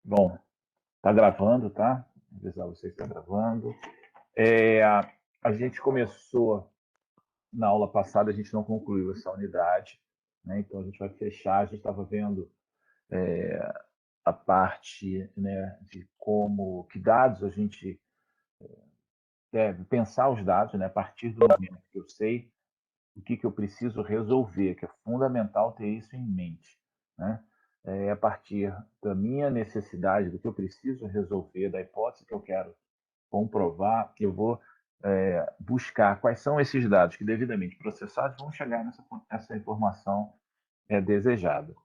Bom, tá gravando, tá? Vou avisar vocês que está gravando. A gente começou na aula passada, a gente não concluiu essa unidade, né? Então a gente vai fechar. A gente estava vendo a parte, né, de como, que dados a gente deve pensar os dados, né, a partir do momento que eu sei o que eu preciso resolver, que é fundamental ter isso em mente, né? A partir da minha necessidade, do que eu preciso resolver, da hipótese que eu quero comprovar, eu vou buscar quais são esses dados que, devidamente processados, vão chegar nessa informação desejada.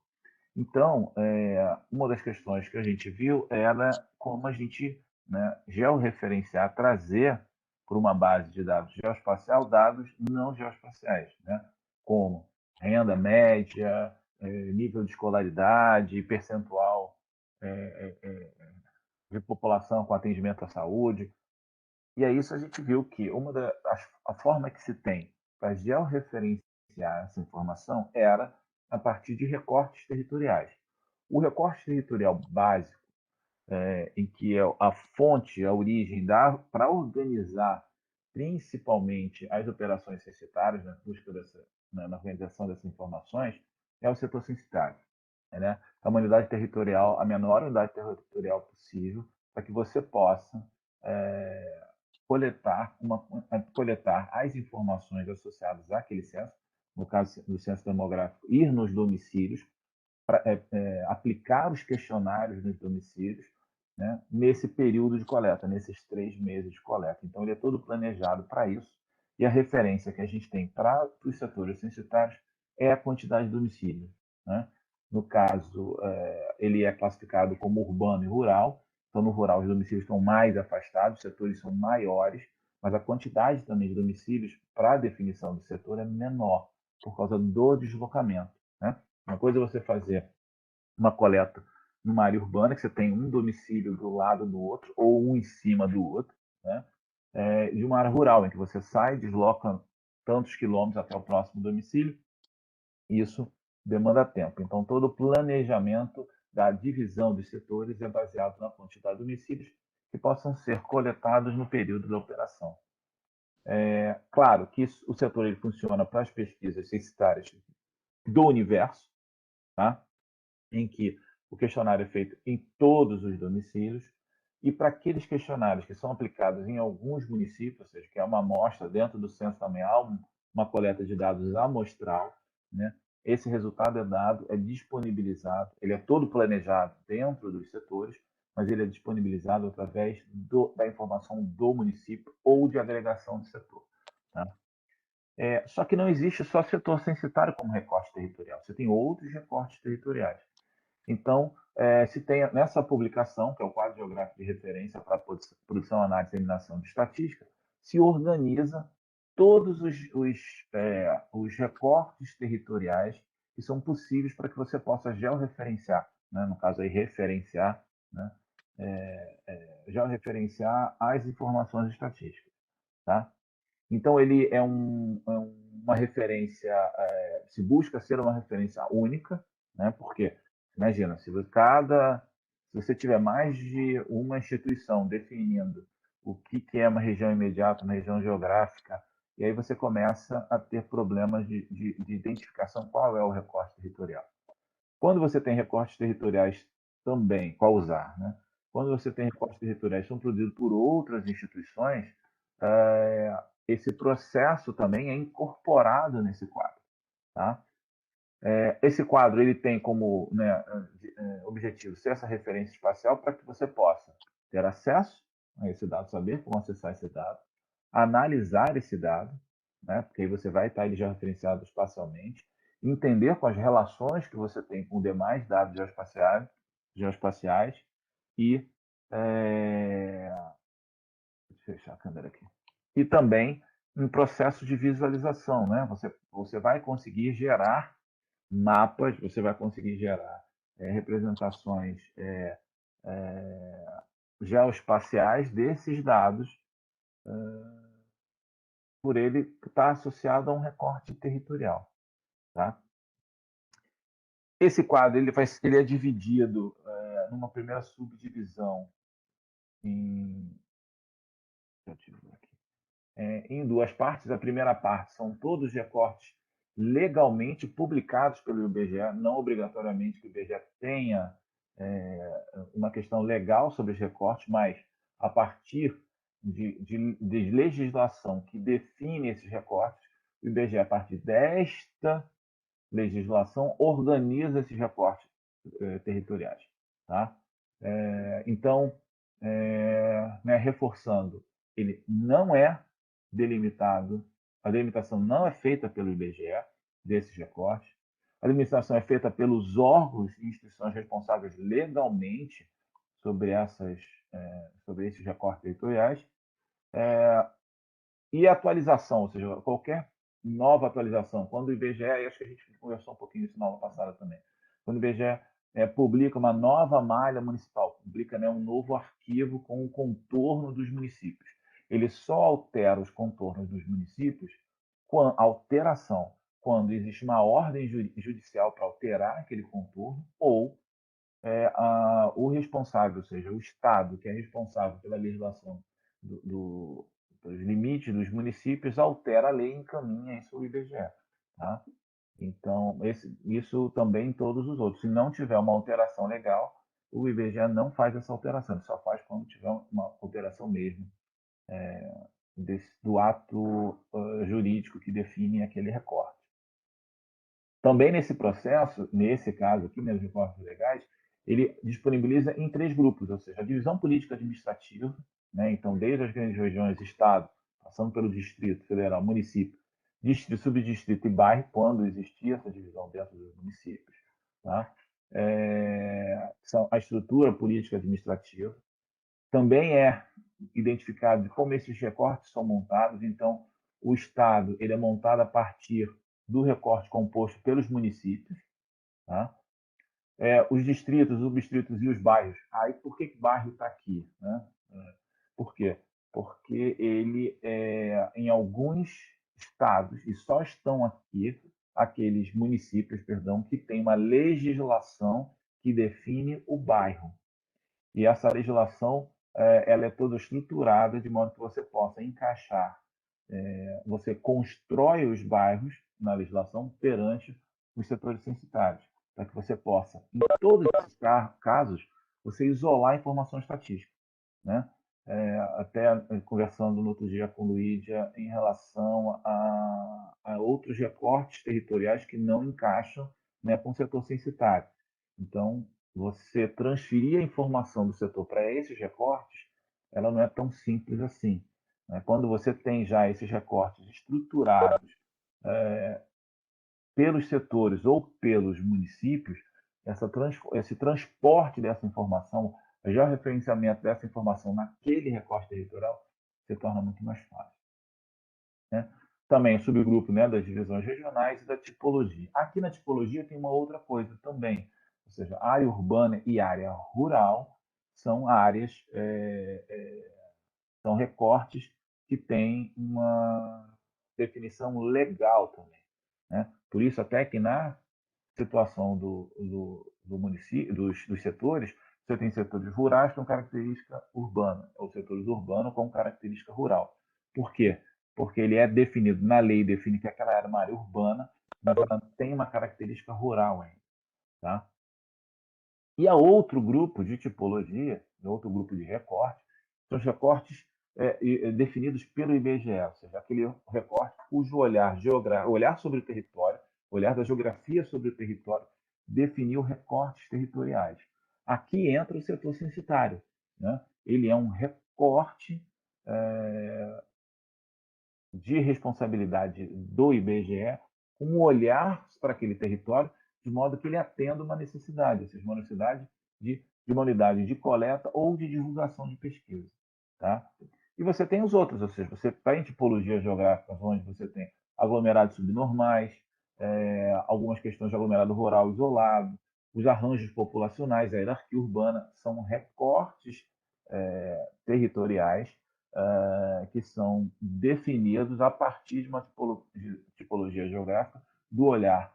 Então, uma das questões que a gente viu era como a gente, né, georreferenciar, trazer para uma base de dados geoespacial dados não geoespaciais, né, como renda média, nível de escolaridade, percentual de população com atendimento à saúde. E é isso a gente viu que a forma que se tem para georreferenciar essa informação era a partir de recortes territoriais. O recorte territorial básico, em que é a fonte, a origem, para organizar principalmente as operações censitárias na busca na organização dessas informações, é o setor censitário. Né? A unidade territorial, a menor unidade territorial possível, para que você possa é, coletar as informações associadas àquele censo, no caso do censo demográfico, ir nos domicílios, aplicar os questionários nos domicílios, né, nesse período de coleta, nesses 3 meses de coleta. Então, ele é todo planejado para isso. E a referência que a gente tem para os setores censitários é a quantidade de domicílios. Né? No caso, ele é classificado como urbano e rural. Então, no rural, os domicílios estão mais afastados, os setores são maiores, mas a quantidade também de domicílios para a definição do setor é menor, por causa do deslocamento. Né? Uma coisa é você fazer uma coleta numa área urbana, que você tem um domicílio do lado do outro, ou um em cima do outro, né? De uma área rural, em que você sai, desloca tantos quilômetros até o próximo domicílio, isso demanda tempo. Então, todo o planejamento da divisão dos setores é baseado na quantidade de domicílios que possam ser coletados no período da operação. Claro que o setor ele funciona para as pesquisas censitárias do universo, tá? Em que o questionário é feito em todos os domicílios, e para aqueles questionários que são aplicados em alguns municípios, ou seja, que é uma amostra dentro do censo também há uma coleta de dados amostral, né? Esse resultado é dado, é disponibilizado, ele é todo planejado dentro dos setores, mas ele é disponibilizado através da informação do município ou de agregação do setor. Tá? Só que não existe só setor censitário como recorte territorial, você tem outros recortes territoriais. Então, se tem nessa publicação, que é o quadro geográfico de referência para produção, análise e disseminação de estatística, se organiza todos os recortes territoriais que são possíveis para que você possa georreferenciar, né? No caso aí, referenciar, né? Georreferenciar as informações estatísticas. Tá? Então, ele uma referência, se busca ser uma referência única, né? Porque, imagina, se você tiver mais de uma instituição definindo o que é uma região imediata, uma região geográfica, e aí você começa a ter problemas de identificação qual é o recorte territorial. Quando você tem recortes territoriais também, qual usar, né? Quando você tem recortes territoriais que são produzidos por outras instituições, esse processo também é incorporado nesse quadro. Tá? Esse quadro ele tem como, né, objetivo ser essa referência espacial para que você possa ter acesso a esse dado, saber como acessar esse dado, analisar esse dado, né, porque aí você vai estar ele já referenciado espacialmente, entender com as relações que você tem com demais dados geoespaciais e deixa eu fechar a câmera aqui. E também em processo de visualização, né? Você vai conseguir gerar mapas, você vai conseguir gerar representações geoespaciais desses dados, por ele estar associado a um recorte territorial. Tá? Esse quadro ele é dividido numa primeira subdivisão em, deixa eu ver aqui, em duas partes. A primeira parte são todos os recortes legalmente publicados pelo IBGE, não obrigatoriamente que o IBGE tenha uma questão legal sobre os recortes, mas a partir de legislação que define esses recortes, o IBGE, a partir desta legislação, organiza esses recortes territoriais. Tá? Então, né, reforçando, ele não é delimitado, a delimitação não é feita pelo IBGE desses recortes, a delimitação é feita pelos órgãos e instituições responsáveis legalmente sobre, sobre esses recortes territoriais, e a atualização, ou seja, qualquer nova atualização, quando o IBGE, e acho que a gente conversou um pouquinho isso na aula passada também, quando o IBGE publica uma nova malha municipal, publica, né, um novo arquivo com o contorno dos municípios. Ele só altera os contornos dos municípios, alteração, quando existe uma ordem judicial para alterar aquele contorno, ou o responsável, ou seja, o Estado, que é responsável pela legislação dos limites dos municípios, altera a lei e encaminha isso ao IBGE. Tá? Então, isso também em todos os outros. Se não tiver uma alteração legal, o IBGE não faz essa alteração, ele só faz quando tiver uma alteração mesmo do ato jurídico que define aquele recorte. Também nesse processo, nesse caso aqui, nos recortes legais, ele disponibiliza em 3 grupos, ou seja, a divisão política administrativa, né? Então, desde as grandes regiões, estado, passando pelo distrito federal, município, distrito, subdistrito e bairro, quando existia essa divisão dentro dos municípios. Tá? São a estrutura política administrativa. Também é identificado como esses recortes são montados. Então, o Estado ele é montado a partir do recorte composto pelos municípios. Tá? Os distritos, os subdistritos e os bairros. Aí, por que o bairro está aqui? Né? Por quê? Porque ele, em alguns estados, e só estão aqui aqueles municípios, perdão, que têm uma legislação que define o bairro. E essa legislação ela é toda estruturada de modo que você possa encaixar, você constrói os bairros na legislação perante os setores censitários, para que você possa, em todos esses casos, você isolar a informação estatística. Né? Até conversando no outro dia com o Luídia em relação a outros recortes territoriais que não encaixam, né, com o setor censitário. Então, você transferir a informação do setor para esses recortes, ela não é tão simples assim. Né? Quando você tem já esses recortes estruturados pelos setores ou pelos municípios, esse transporte dessa informação, já o referenciamento dessa informação naquele recorte territorial, se torna muito mais fácil. Né? Também o subgrupo, né, das divisões regionais e da tipologia. Aqui na tipologia tem uma outra coisa também, ou seja, área urbana e área rural são áreas, são recortes que têm uma definição legal também. Né? Por isso, até que na situação do município, dos setores, você tem setores rurais com característica urbana, ou setores urbanos com característica rural. Por quê? Porque ele é definido na lei, define que aquela era uma área urbana, mas ela tem uma característica rural ainda. Tá? E há outro grupo de tipologia, outro grupo de recorte, são os recortes definidos pelo IBGE, ou seja, aquele recorte cujo olhar sobre o território, olhar da geografia sobre o território, definiu recortes territoriais. Aqui entra o setor censitário. Né? Ele é um recorte de responsabilidade do IBGE, um olhar para aquele território, de modo que ele atenda uma necessidade, ou seja, uma necessidade de uma unidade de coleta ou de divulgação de pesquisa. Tá? E você tem os outros, ou seja, você está em tipologias geográficas onde você tem aglomerados subnormais, algumas questões de aglomerado rural isolado, os arranjos populacionais, a hierarquia urbana, são recortes territoriais que são definidos a partir de uma tipologia geográfica, do olhar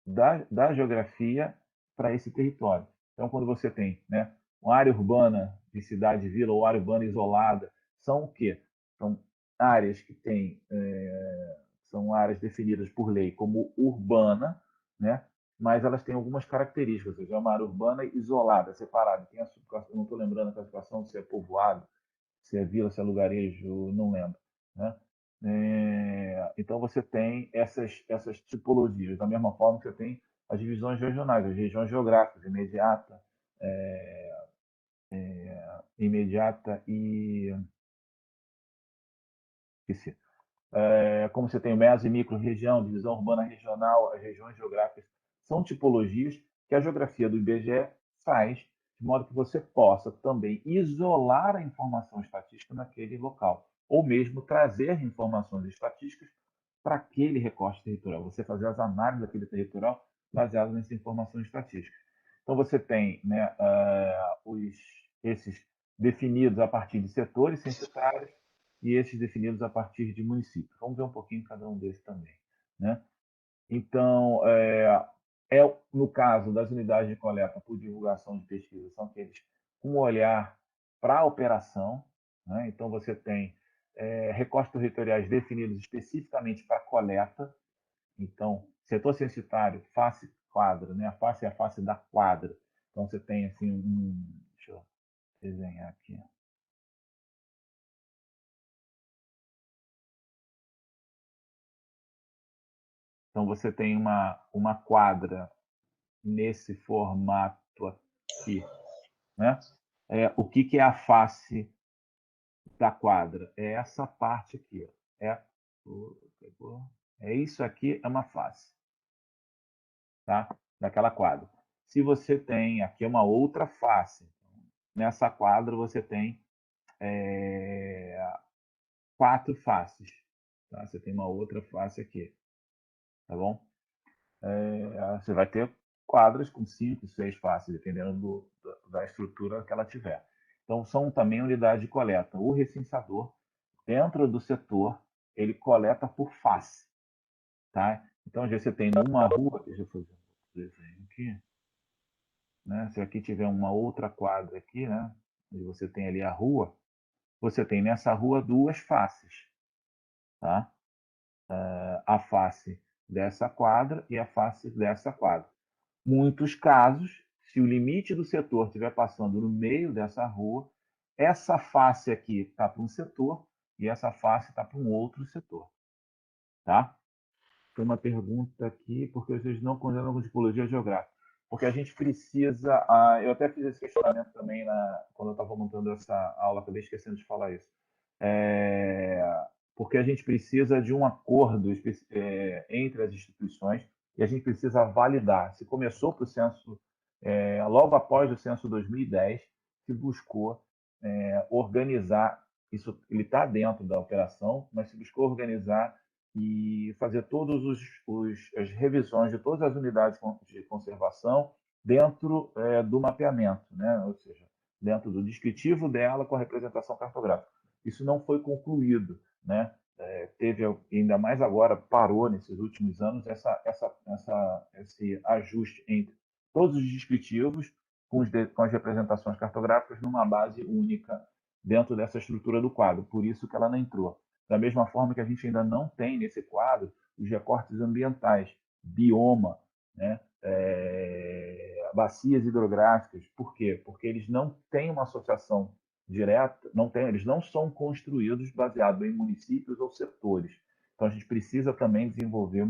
da geografia para esse território. Então, quando você tem, né, uma área urbana de cidade, vila, ou área urbana isolada, são o quê? São áreas que têm, são áreas definidas por lei como urbana, né? Mas elas têm algumas características, ou seja, é uma área urbana isolada, separada. Tem a, eu não estou lembrando a classificação, se é povoado, se é vila, se é lugarejo, não lembro. Né? Então você tem essas tipologias, da mesma forma que você tem as divisões regionais, as regiões geográficas, imediata, imediata e esqueci. Como você tem o meso e micro-região, divisão urbana regional, as regiões geográficas, são tipologias que a geografia do IBGE faz de modo que você possa também isolar a informação estatística naquele local, ou mesmo trazer informações estatísticas para aquele recorte territorial, você fazer as análises daquele territorial baseadas nessa informação estatística. Então, você tem, né, esses definidos a partir de setores censitários e esses definidos a partir de municípios. Vamos ver um pouquinho cada um desses também. Né? Então, no caso das unidades de coleta por divulgação de pesquisa, são aqueles com um olhar para a operação. Né? Então, você tem recortes territoriais definidos especificamente para coleta. Então, setor censitário, face quadra, né? A face é a face da quadra. Então, você tem assim deixa eu desenhar aqui. Então, você tem uma quadra nesse formato aqui, né? O que é a face da quadra? É essa parte aqui, ó. É isso aqui, é uma face, tá? Daquela quadra. Se você tem aqui uma outra face, nessa quadra você tem 4 faces, tá? Você tem uma outra face aqui, tá bom? Você vai ter quadras com 5, 6 faces, dependendo da estrutura que ela tiver. Então, são também unidades de coleta. O recenseador, dentro do setor, ele coleta por face. Tá? Então, já você tem numa rua, deixa eu fazer um desenho aqui, né? Se aqui tiver uma outra quadra aqui, né? Onde você tem ali a rua, você tem nessa rua 2 faces. Tá? A face dessa quadra e a face dessa quadra. Muitos casos, se o limite do setor estiver passando no meio dessa rua, essa face aqui está para um setor e essa face está para um outro setor. Tá? Foi uma pergunta aqui, porque vocês não consideram com tipologia geográfica. Porque a gente precisa. Eu até fiz esse questionamento também quando eu estava montando essa aula, acabei esquecendo de falar isso. Porque a gente precisa de um acordo entre as instituições e a gente precisa validar. Se começou para o censo, logo após o censo 2010, se buscou organizar, isso ele está dentro da operação, mas se buscou organizar e fazer todas as revisões de todas as unidades de conservação dentro do mapeamento, né? Ou seja, dentro do descritivo dela com a representação cartográfica. Isso não foi concluído, né? Teve, ainda mais agora, parou nesses últimos anos esse ajuste entre todos os descritivos com as representações cartográficas numa base única dentro dessa estrutura do quadro. Por isso que ela não entrou. Da mesma forma que a gente ainda não tem nesse quadro os recortes ambientais, bioma, né? Bacias hidrográficas. Por quê? Porque eles não têm uma associação direta, eles não são construídos baseado em municípios ou setores. Então a gente precisa também desenvolver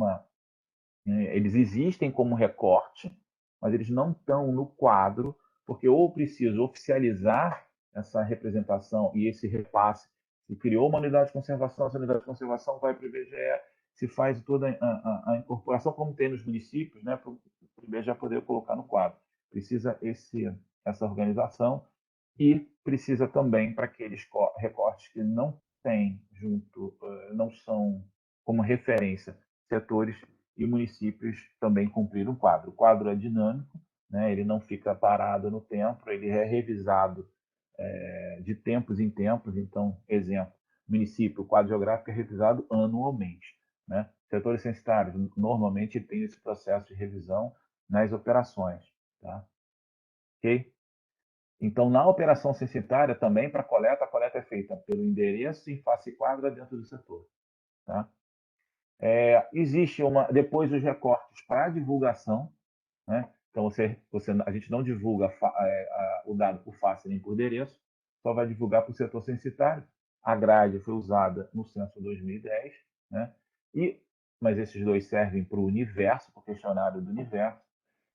eles existem como recorte, mas eles não estão no quadro, porque ou preciso oficializar essa representação e esse repasse. Se criou uma unidade de conservação, essa unidade de conservação vai para o IBGE, se faz toda a incorporação, como tem nos municípios, né, para o IBGE poder colocar no quadro. Precisa essa organização e precisa também para aqueles recortes que não têm junto, não são como referência setores e municípios também cumprir um quadro. O quadro é dinâmico, né? Ele não fica parado no tempo, ele é revisado de tempos em tempos. Então, exemplo, município, o quadro geográfico é revisado anualmente. Né? Setores censitários, normalmente, tem esse processo de revisão nas operações. Tá? ok? Então, na operação censitária, também para a coleta é feita pelo endereço em face e quadra dentro do setor. Tá? Existe depois os recortes para divulgação, né? Então, a gente não divulga o dado por face nem por endereço, só vai divulgar para o setor censitário. A grade foi usada no censo 2010, né? Mas esses dois servem para o universo, para o questionário do universo.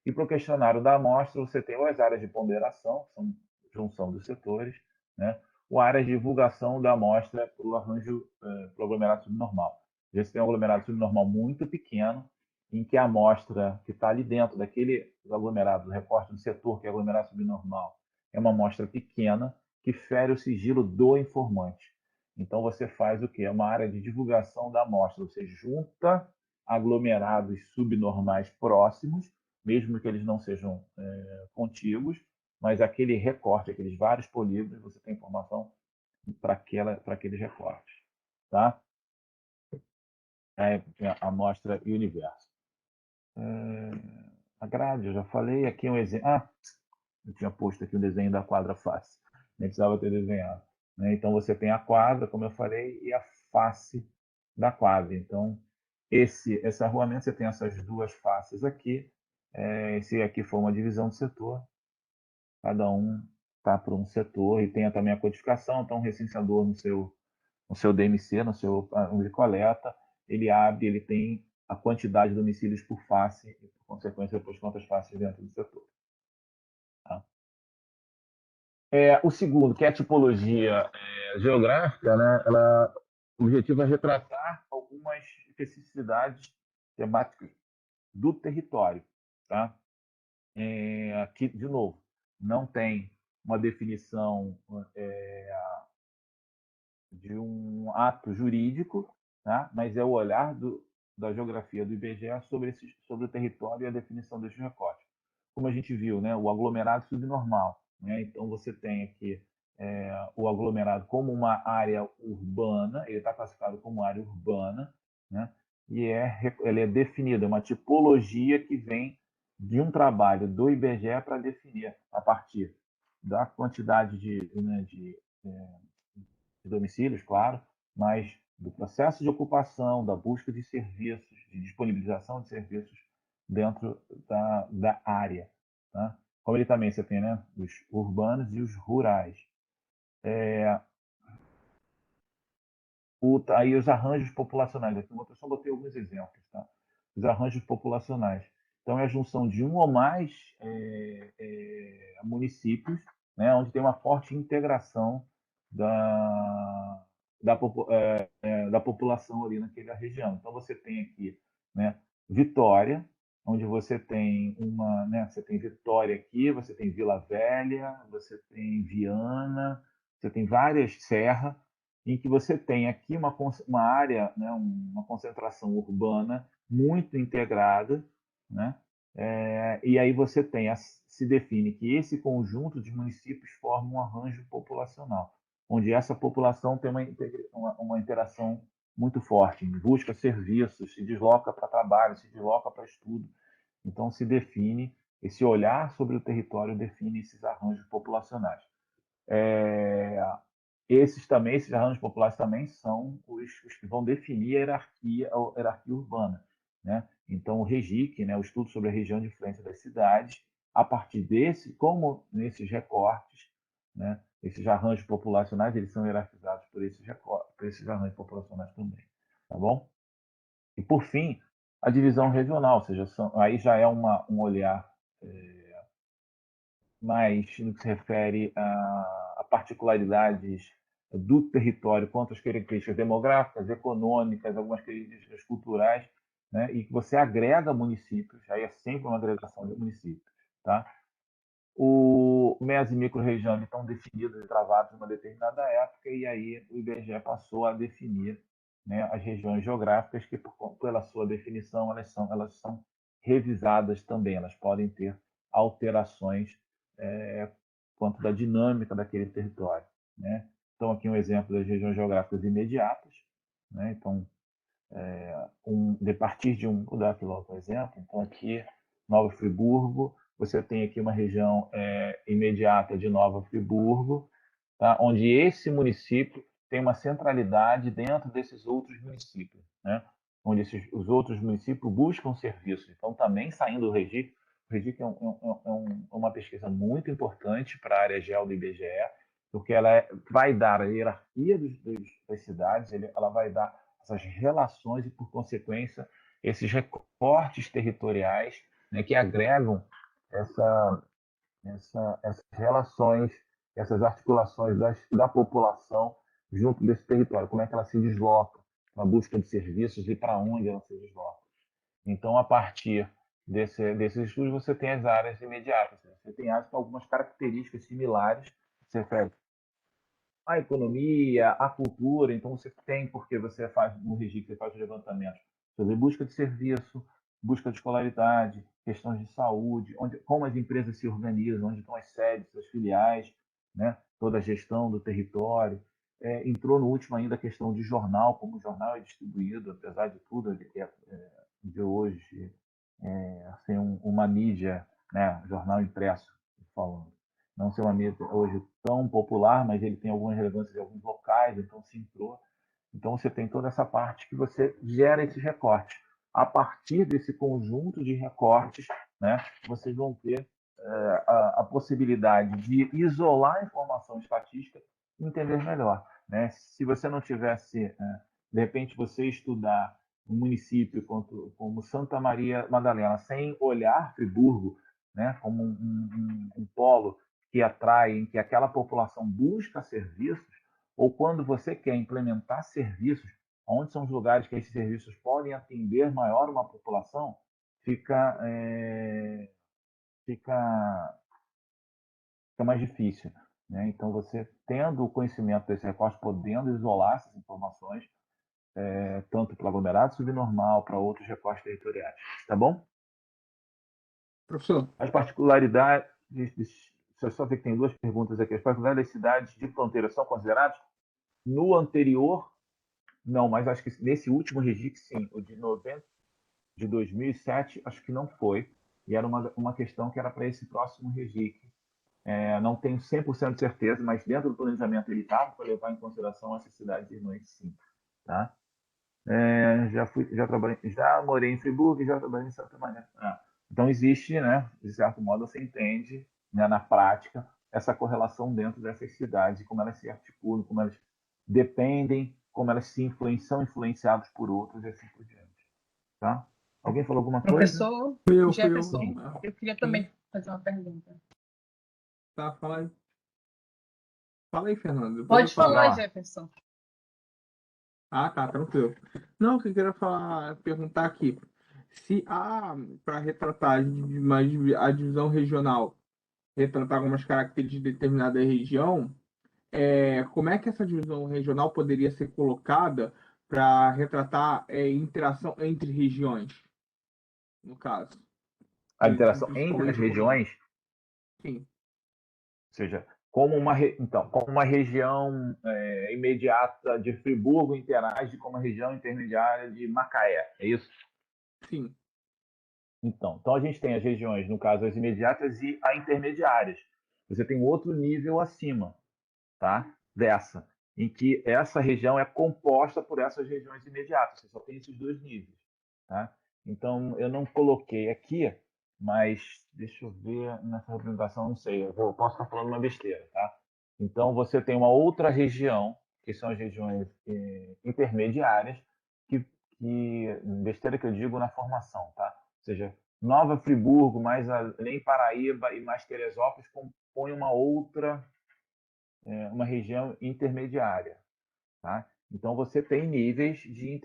E para o questionário da amostra, você tem as áreas de ponderação, que são junção dos setores, né? Ou áreas de divulgação da amostra para o arranjo, para o aglomerado subnormal. Você tem um aglomerado subnormal muito pequeno, em que a amostra que está ali dentro daquele aglomerado, do recorte do setor, que é aglomerado subnormal, é uma amostra pequena que fere o sigilo do informante. Então, você faz o quê? É uma área de divulgação da amostra. Você junta aglomerados subnormais próximos, mesmo que eles não sejam contíguos, mas aquele recorte, aqueles vários polígonos, você tem informação para aqueles recortes. Tá? Amostra e universo. A grade, eu já falei. Aqui um exemplo. Eu tinha posto aqui o desenho da quadra face. Nem precisava ter desenhado. Né? Então, você tem a quadra, como eu falei, e a face da quadra. Então, esse arruamento, você tem essas duas faces aqui. Esse aqui foi uma divisão do setor. Cada um está para um setor e tem também a codificação. Então, o recenseador no seu DMC, no seu de coleta, ele abre, ele tem a quantidade de domicílios por face e, por consequência, depois quantas faces dentro do setor. Tá? O segundo, que é a tipologia geográfica, né? O objetivo é retratar algumas especificidades temáticas do território. Tá? Aqui, de novo, não tem uma definição de um ato jurídico, tá? Mas é o olhar da geografia do IBGE sobre o território e a definição desses recortes. Como a gente viu, né, o aglomerado subnormal. Né? Então, você tem aqui o aglomerado como uma área urbana, ele está classificado como área urbana, né? E ele é definido, é uma tipologia que vem de um trabalho do IBGE para definir, a partir da quantidade de domicílios, claro, mas do processo de ocupação, da busca de serviços, de disponibilização de serviços dentro da área. Tá? Como ele também, você tem, né, os urbanos e os rurais. Aí os arranjos populacionais, aqui eu só botei alguns exemplos. Tá? Os arranjos populacionais. Então, é a junção de um ou mais municípios, né, onde tem uma forte integração da população ali naquela região. Então, você tem aqui, né, Vitória, onde você tem você tem Vitória aqui, você tem Vila Velha, você tem Viana, você tem várias serras, em que você tem aqui uma área, né, uma concentração urbana muito integrada, né? E aí você se define que esse conjunto de municípios forma um arranjo populacional, onde essa população tem uma interação muito forte, busca serviços, se desloca para trabalho, se desloca para estudo. Então, se define, esse olhar sobre o território define esses arranjos populacionais. Esses arranjos populares também são os que vão definir a hierarquia urbana. Né? Então, o REGIC, né, o estudo sobre a região de influência das cidades, a partir como nesses recortes, né, esses arranjos populacionais, eles são hierarquizados por esses arranjos populacionais também. Tá bom? E, por fim, a divisão regional, ou seja, aí já é um olhar mais no que se refere a particularidades do território, quanto às características demográficas, econômicas, algumas características culturais, né? E que você agrega municípios, aí é sempre uma agregação de municípios. Tá? O MES e micro-região estão definidos e travados numa determinada época, e aí o IBGE passou a definir, né, as regiões geográficas que, pela sua definição, elas são revisadas também, elas podem ter alterações quanto da dinâmica daquele território. Né? Então, aqui um exemplo das regiões geográficas imediatas. Né? Então, de partir de vou dar aqui logo um exemplo. Então, aqui, Nova Friburgo, você tem aqui uma região imediata de Nova Friburgo, tá? Onde esse município tem uma centralidade dentro desses outros municípios, né? Onde os outros municípios buscam serviços. Então, também saindo do REGIC, o REGIC é uma pesquisa muito importante para a área geo do IBGE, porque ela vai dar a hierarquia das cidades, ela vai dar essas relações e, por consequência, esses recortes territoriais, né, que agregam essas relações, essas articulações da população junto desse território, como é que ela se desloca na busca de serviços e para onde ela se desloca. Então, a partir desses estudos, você tem as áreas imediatas. Você tem áreas com algumas características similares, você refere à economia, à cultura. Então, você tem, porque você faz no registro, você faz o levantamento sobre busca de serviço, busca de escolaridade, questões de saúde, como as empresas se organizam, onde estão as sedes, as filiais, né? Toda a gestão do território. Entrou no último ainda a questão de jornal, como o jornal é distribuído, apesar de tudo, de hoje assim, uma mídia, né, jornal impresso, falando. Não ser uma mídia hoje tão popular, mas ele tem algumas relevâncias em alguns locais, então se entrou. Então você tem toda essa parte que você gera esses recortes. A partir desse conjunto de recortes, né, vocês vão ter a possibilidade de isolar a informação estatística e entender melhor. Né? Se você não tivesse, de repente, você estudar um município como Santa Maria Madalena, sem olhar Friburgo, né, como um polo que atrai, em que aquela população busca serviços, ou quando você quer implementar serviços, onde são os lugares que esses serviços podem atender maior uma população, fica, fica, fica mais difícil. Né? Então, você tendo o conhecimento desse recorte, podendo isolar essas informações, tanto para o aglomerado subnormal, para outros recortes territoriais. Tá bom? Professor. As particularidades, eu só ver que tem duas perguntas aqui. As particularidades das cidades de fronteira são consideradas? No anterior, não, mas acho que nesse último registro, sim. O de 90, de 2007, acho que não foi. E era uma questão que era para esse próximo registro. Não tenho 100% de certeza, mas dentro do planejamento ele estava para levar em consideração essas cidades irmãs, sim. Tá? Já morei em Friburgo e já trabalhei em Santa Maria. Então existe, né, de certo modo, você entende, né, na prática essa correlação dentro dessas cidades, como elas se articulam, como elas dependem, como elas são influenciadas por outros e assim por diante. Tá? Alguém falou alguma coisa? Professor Fui eu. Jefferson, Sim. eu queria também fazer uma pergunta. Tá, fala aí. Fala aí, Fernando. Depois Pode eu falo. falar, Jefferson. Ah, tá, tranquilo. Não, o que eu queria perguntar aqui, se para retratar a divisão regional, retratar algumas características de determinada região, como é que essa divisão regional poderia ser colocada para retratar interação entre regiões, no caso, A interação entre as principalmente urbana? regiões, Sim, ou seja, como uma região imediata de Friburgo interage com uma região intermediária de Macaé, é isso? sim. Então a gente tem as regiões, no caso, as imediatas e as intermediárias. Você tem outro nível acima, tá? Dessa, em que essa região é composta por essas regiões imediatas. Você só tem esses dois níveis, tá? Então, eu não coloquei aqui, mas deixa eu ver nessa representação, não sei, posso estar falando uma besteira, tá? Então, você tem uma outra região, que são as regiões intermediárias, besteira que eu digo na formação, tá? Ou seja, Nova Friburgo, mais além Paraíba e mais Teresópolis compõem uma região intermediária. Tá? Então, você tem níveis de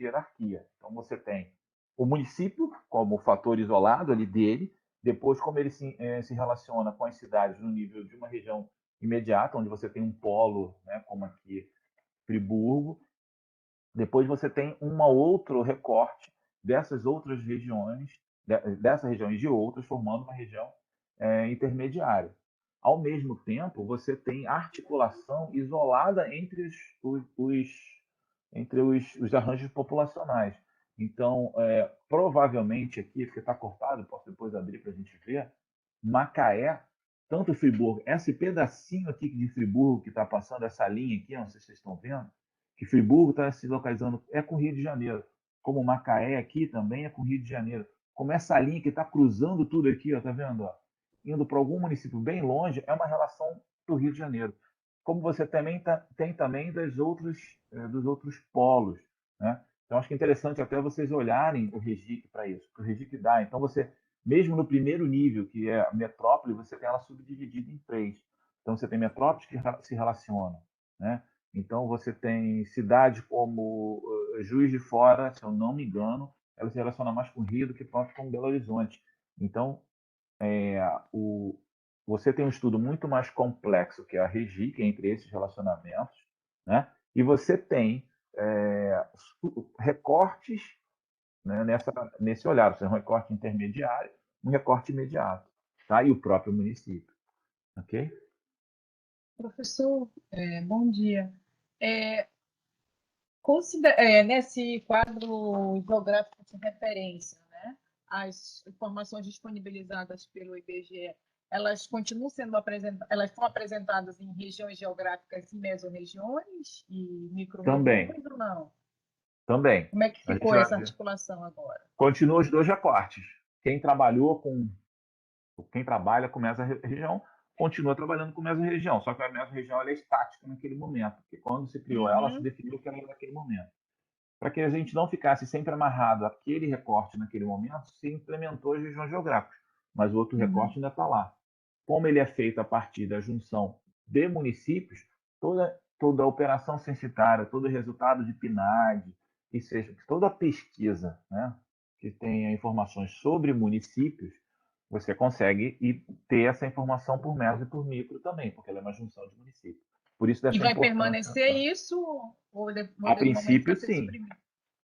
hierarquia. Então, você tem o município como fator isolado ali dele, depois como ele se relaciona com as cidades no nível de uma região imediata, onde você tem um polo, né, como aqui Friburgo. Depois você tem um outro recorte dessas outras regiões, dessas regiões de outras, formando uma região intermediária. Ao mesmo tempo, você tem articulação isolada entre os arranjos populacionais. Então, provavelmente aqui, porque está cortado, posso depois abrir para a gente ver, Macaé, tanto Friburgo, esse pedacinho aqui de Friburgo que está passando, essa linha aqui, não sei se vocês estão vendo, que Friburgo está se localizando, é com o Rio de Janeiro. Como Macaé aqui também é com o Rio de Janeiro. Como essa linha que está cruzando tudo aqui, ó, tá vendo? Ó, indo para algum município bem longe, é uma relação do Rio de Janeiro. Como você também tem também dos outros polos, né? Então, acho que é interessante até vocês olharem o REGIC para isso, que o REGIC dá. Então, você, mesmo no primeiro nível, que é a metrópole, você tem ela subdividida em três. Então, você tem metrópoles que se relacionam, né? Então, você tem cidades como Juiz de Fora, se eu não me engano, ela se relaciona mais com o Rio do que próprio com Belo Horizonte. Então, você tem um estudo muito mais complexo, que é a REGIC, entre esses relacionamentos, né? E você tem recortes, né, nesse olhar, ou seja, um recorte intermediário, um recorte imediato, tá? E o próprio município, ok? Professor, bom dia. Nesse quadro geográfico de referência, né, as informações disponibilizadas pelo IBGE, elas continuam sendo elas são apresentadas em regiões geográficas e mesorregiões e Também, micro-regiões ou não? também. Como é que A gente ficou vai essa ver. articulação agora? Continua os dois recortes. Quem trabalha com mesorregião continua trabalhando com mesorregião, só que a mesorregião ela é estática naquele momento, porque quando se criou ela, se Uhum, definiu que ela era naquele momento. Para que a gente não ficasse sempre amarrado àquele recorte naquele momento, se implementou as regiões geográficas, mas o outro uhum. recorte ainda está lá. Como ele é feito a partir da junção de municípios, toda a operação censitária, todo o resultado de PNAD, que seja toda a pesquisa, né, que tenha informações sobre municípios, você consegue ter essa informação por meso e por micro também, porque ela é uma junção de municípios. Por isso E dessa vai importância. permanecer isso ou A de momento vai princípio, ser sim. suprimido?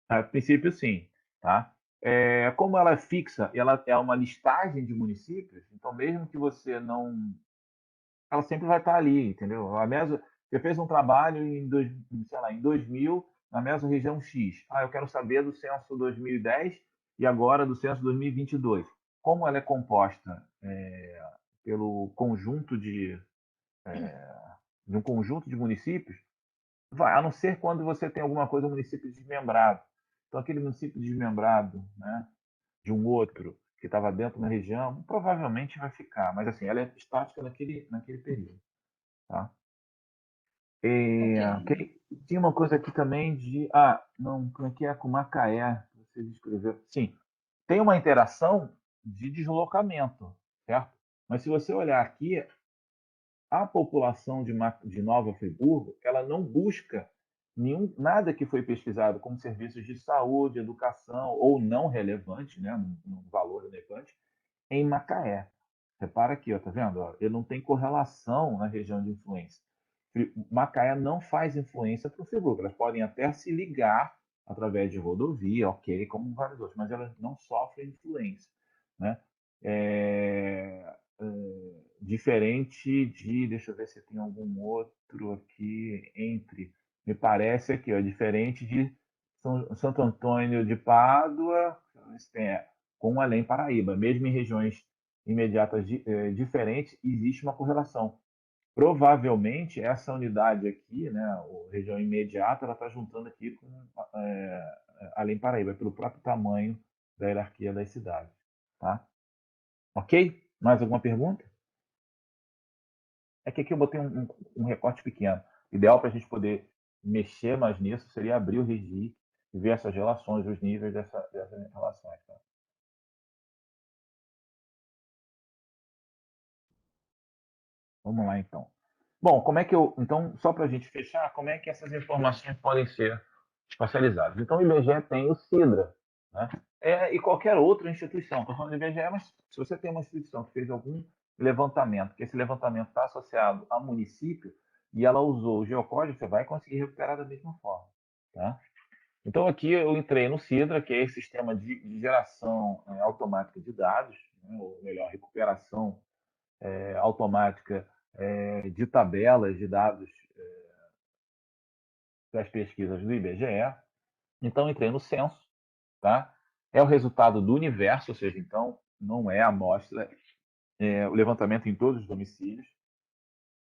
A princípio, sim. Tá? Como ela é fixa, ela é uma listagem de municípios, então mesmo que você não. Ela sempre vai estar ali, entendeu? Você fez um trabalho sei lá, em 2000 na mesma região X. Eu quero saber do censo 2010 e agora do censo 2022. Como ela é composta pelo conjunto de um conjunto de municípios, vai, a não ser quando você tem alguma coisa, um município desmembrado. Então, aquele município desmembrado, né, de um outro que estava dentro da região, provavelmente vai ficar, mas assim, ela é estática naquele período. Tá? Ok. Ok? Tinha uma coisa aqui também de. Não, como é que é com Macaé? Você escreveu. Sim, tem uma interação de deslocamento, certo? Mas se você olhar aqui, a população de Nova Friburgo, ela não busca nada que foi pesquisado como serviços de saúde, educação ou não relevante, né, um valor relevante, em Macaé. Repara aqui, ó, tá vendo? Ó, ele não tem correlação na região de influência. Macaé não faz influência para o Friburgo. Elas podem até se ligar através de rodovia, ok, como vários outros, mas elas não sofrem influência, né? Diferente de, deixa eu ver se tem algum outro aqui me parece aqui, ó, diferente de Santo Antônio de Pádua, com Além Paraíba, mesmo em regiões imediatas diferentes, existe uma correlação. Provavelmente essa unidade aqui, né, a região imediata, ela está juntando aqui com Além Paraíba, pelo próprio tamanho da hierarquia das cidades. Tá? Ok? Mais alguma pergunta? É que aqui eu botei um recorte pequeno. O ideal para a gente poder mexer mais nisso seria abrir o REGIC e ver essas relações, os níveis dessas relações. Tá? Vamos lá, então. Bom, então, só para a gente fechar, como é que essas informações podem ser espacializadas? Então, o IBGE tem o CIDRA, né? E qualquer outra instituição. Estou falando do IBGE, mas se você tem uma instituição que fez algum levantamento, que esse levantamento está associado a município, e ela usou o geocódigo, você vai conseguir recuperar da mesma forma. Tá? Então, aqui eu entrei no CIDRA, que é esse sistema de geração automática de dados, né? Ou melhor, recuperação automática de tabelas de dados das pesquisas do IBGE. Então, entrei no censo, tá? É o resultado do universo, ou seja, então não é a amostra, o levantamento em todos os domicílios.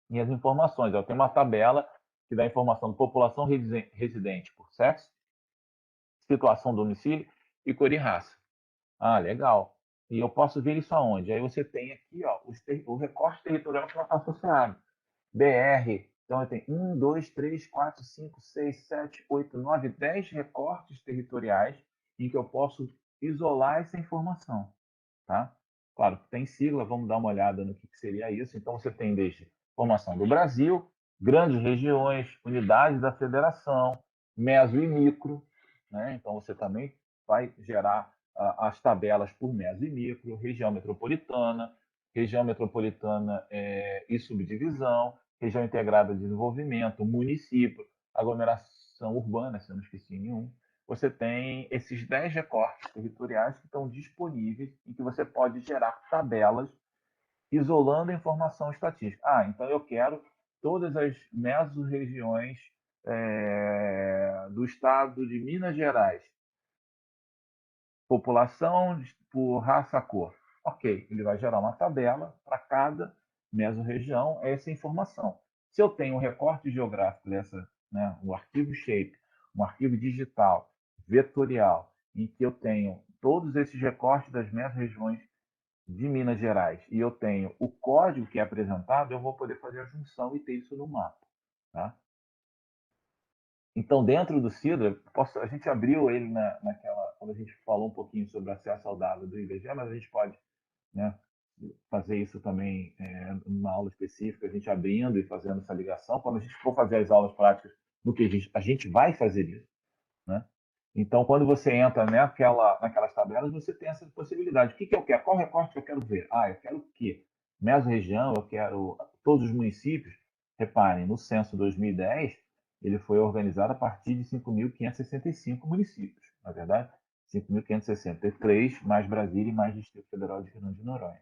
E as informações, eu tenho uma tabela que dá informação de população residente por sexo, situação do domicílio e cor e raça. Ah, legal. E eu posso ver isso aonde? Aí você tem aqui, ó, o recorte territorial que está associado. BR. Então, eu tenho 1, 2, 3, 4, 5, 6, 7, 8, 9, 10 recortes territoriais em que eu posso isolar essa informação. Tá? Claro, tem sigla, vamos dar uma olhada no que seria isso. Então, você tem desde informação do Brasil, grandes regiões, unidades da federação, meso e micro. Né? Então, você também vai gerar as tabelas por meso e micro, região metropolitana e subdivisão, região integrada de desenvolvimento, município, aglomeração urbana, se eu não esqueci nenhum. Você tem esses 10 recortes territoriais que estão disponíveis e que você pode gerar tabelas isolando a informação estatística. Ah, então eu quero todas as mesorregiões do estado de Minas Gerais. População por raça, cor. Ok, ele vai gerar uma tabela para cada mesorregião essa informação. Se eu tenho um recorte geográfico dessa, né, um arquivo shape, um arquivo digital, vetorial, em que eu tenho todos esses recortes das mesorregiões de Minas Gerais e eu tenho o código que é apresentado, eu vou poder fazer a junção e ter isso no mapa. Tá? Então, dentro do Sidra, a gente abriu ele naquela, quando a gente falou um pouquinho sobre acesso ao dado do IBGE, mas a gente pode, né, fazer isso também numa aula específica, a gente abrindo e fazendo essa ligação. Quando a gente for fazer as aulas práticas, no que a gente vai fazer isso. Né? Então, quando você entra naquelas tabelas, você tem essa possibilidade. O que eu quero? Qual recorte que eu quero ver? Ah, eu quero o quê? Mesorregião, eu quero todos os municípios. Reparem, no censo 2010, ele foi organizado a partir de 5.565 municípios, na é verdade? 5.563, mais Brasília e mais Distrito Federal de Rio Grande de Noronha.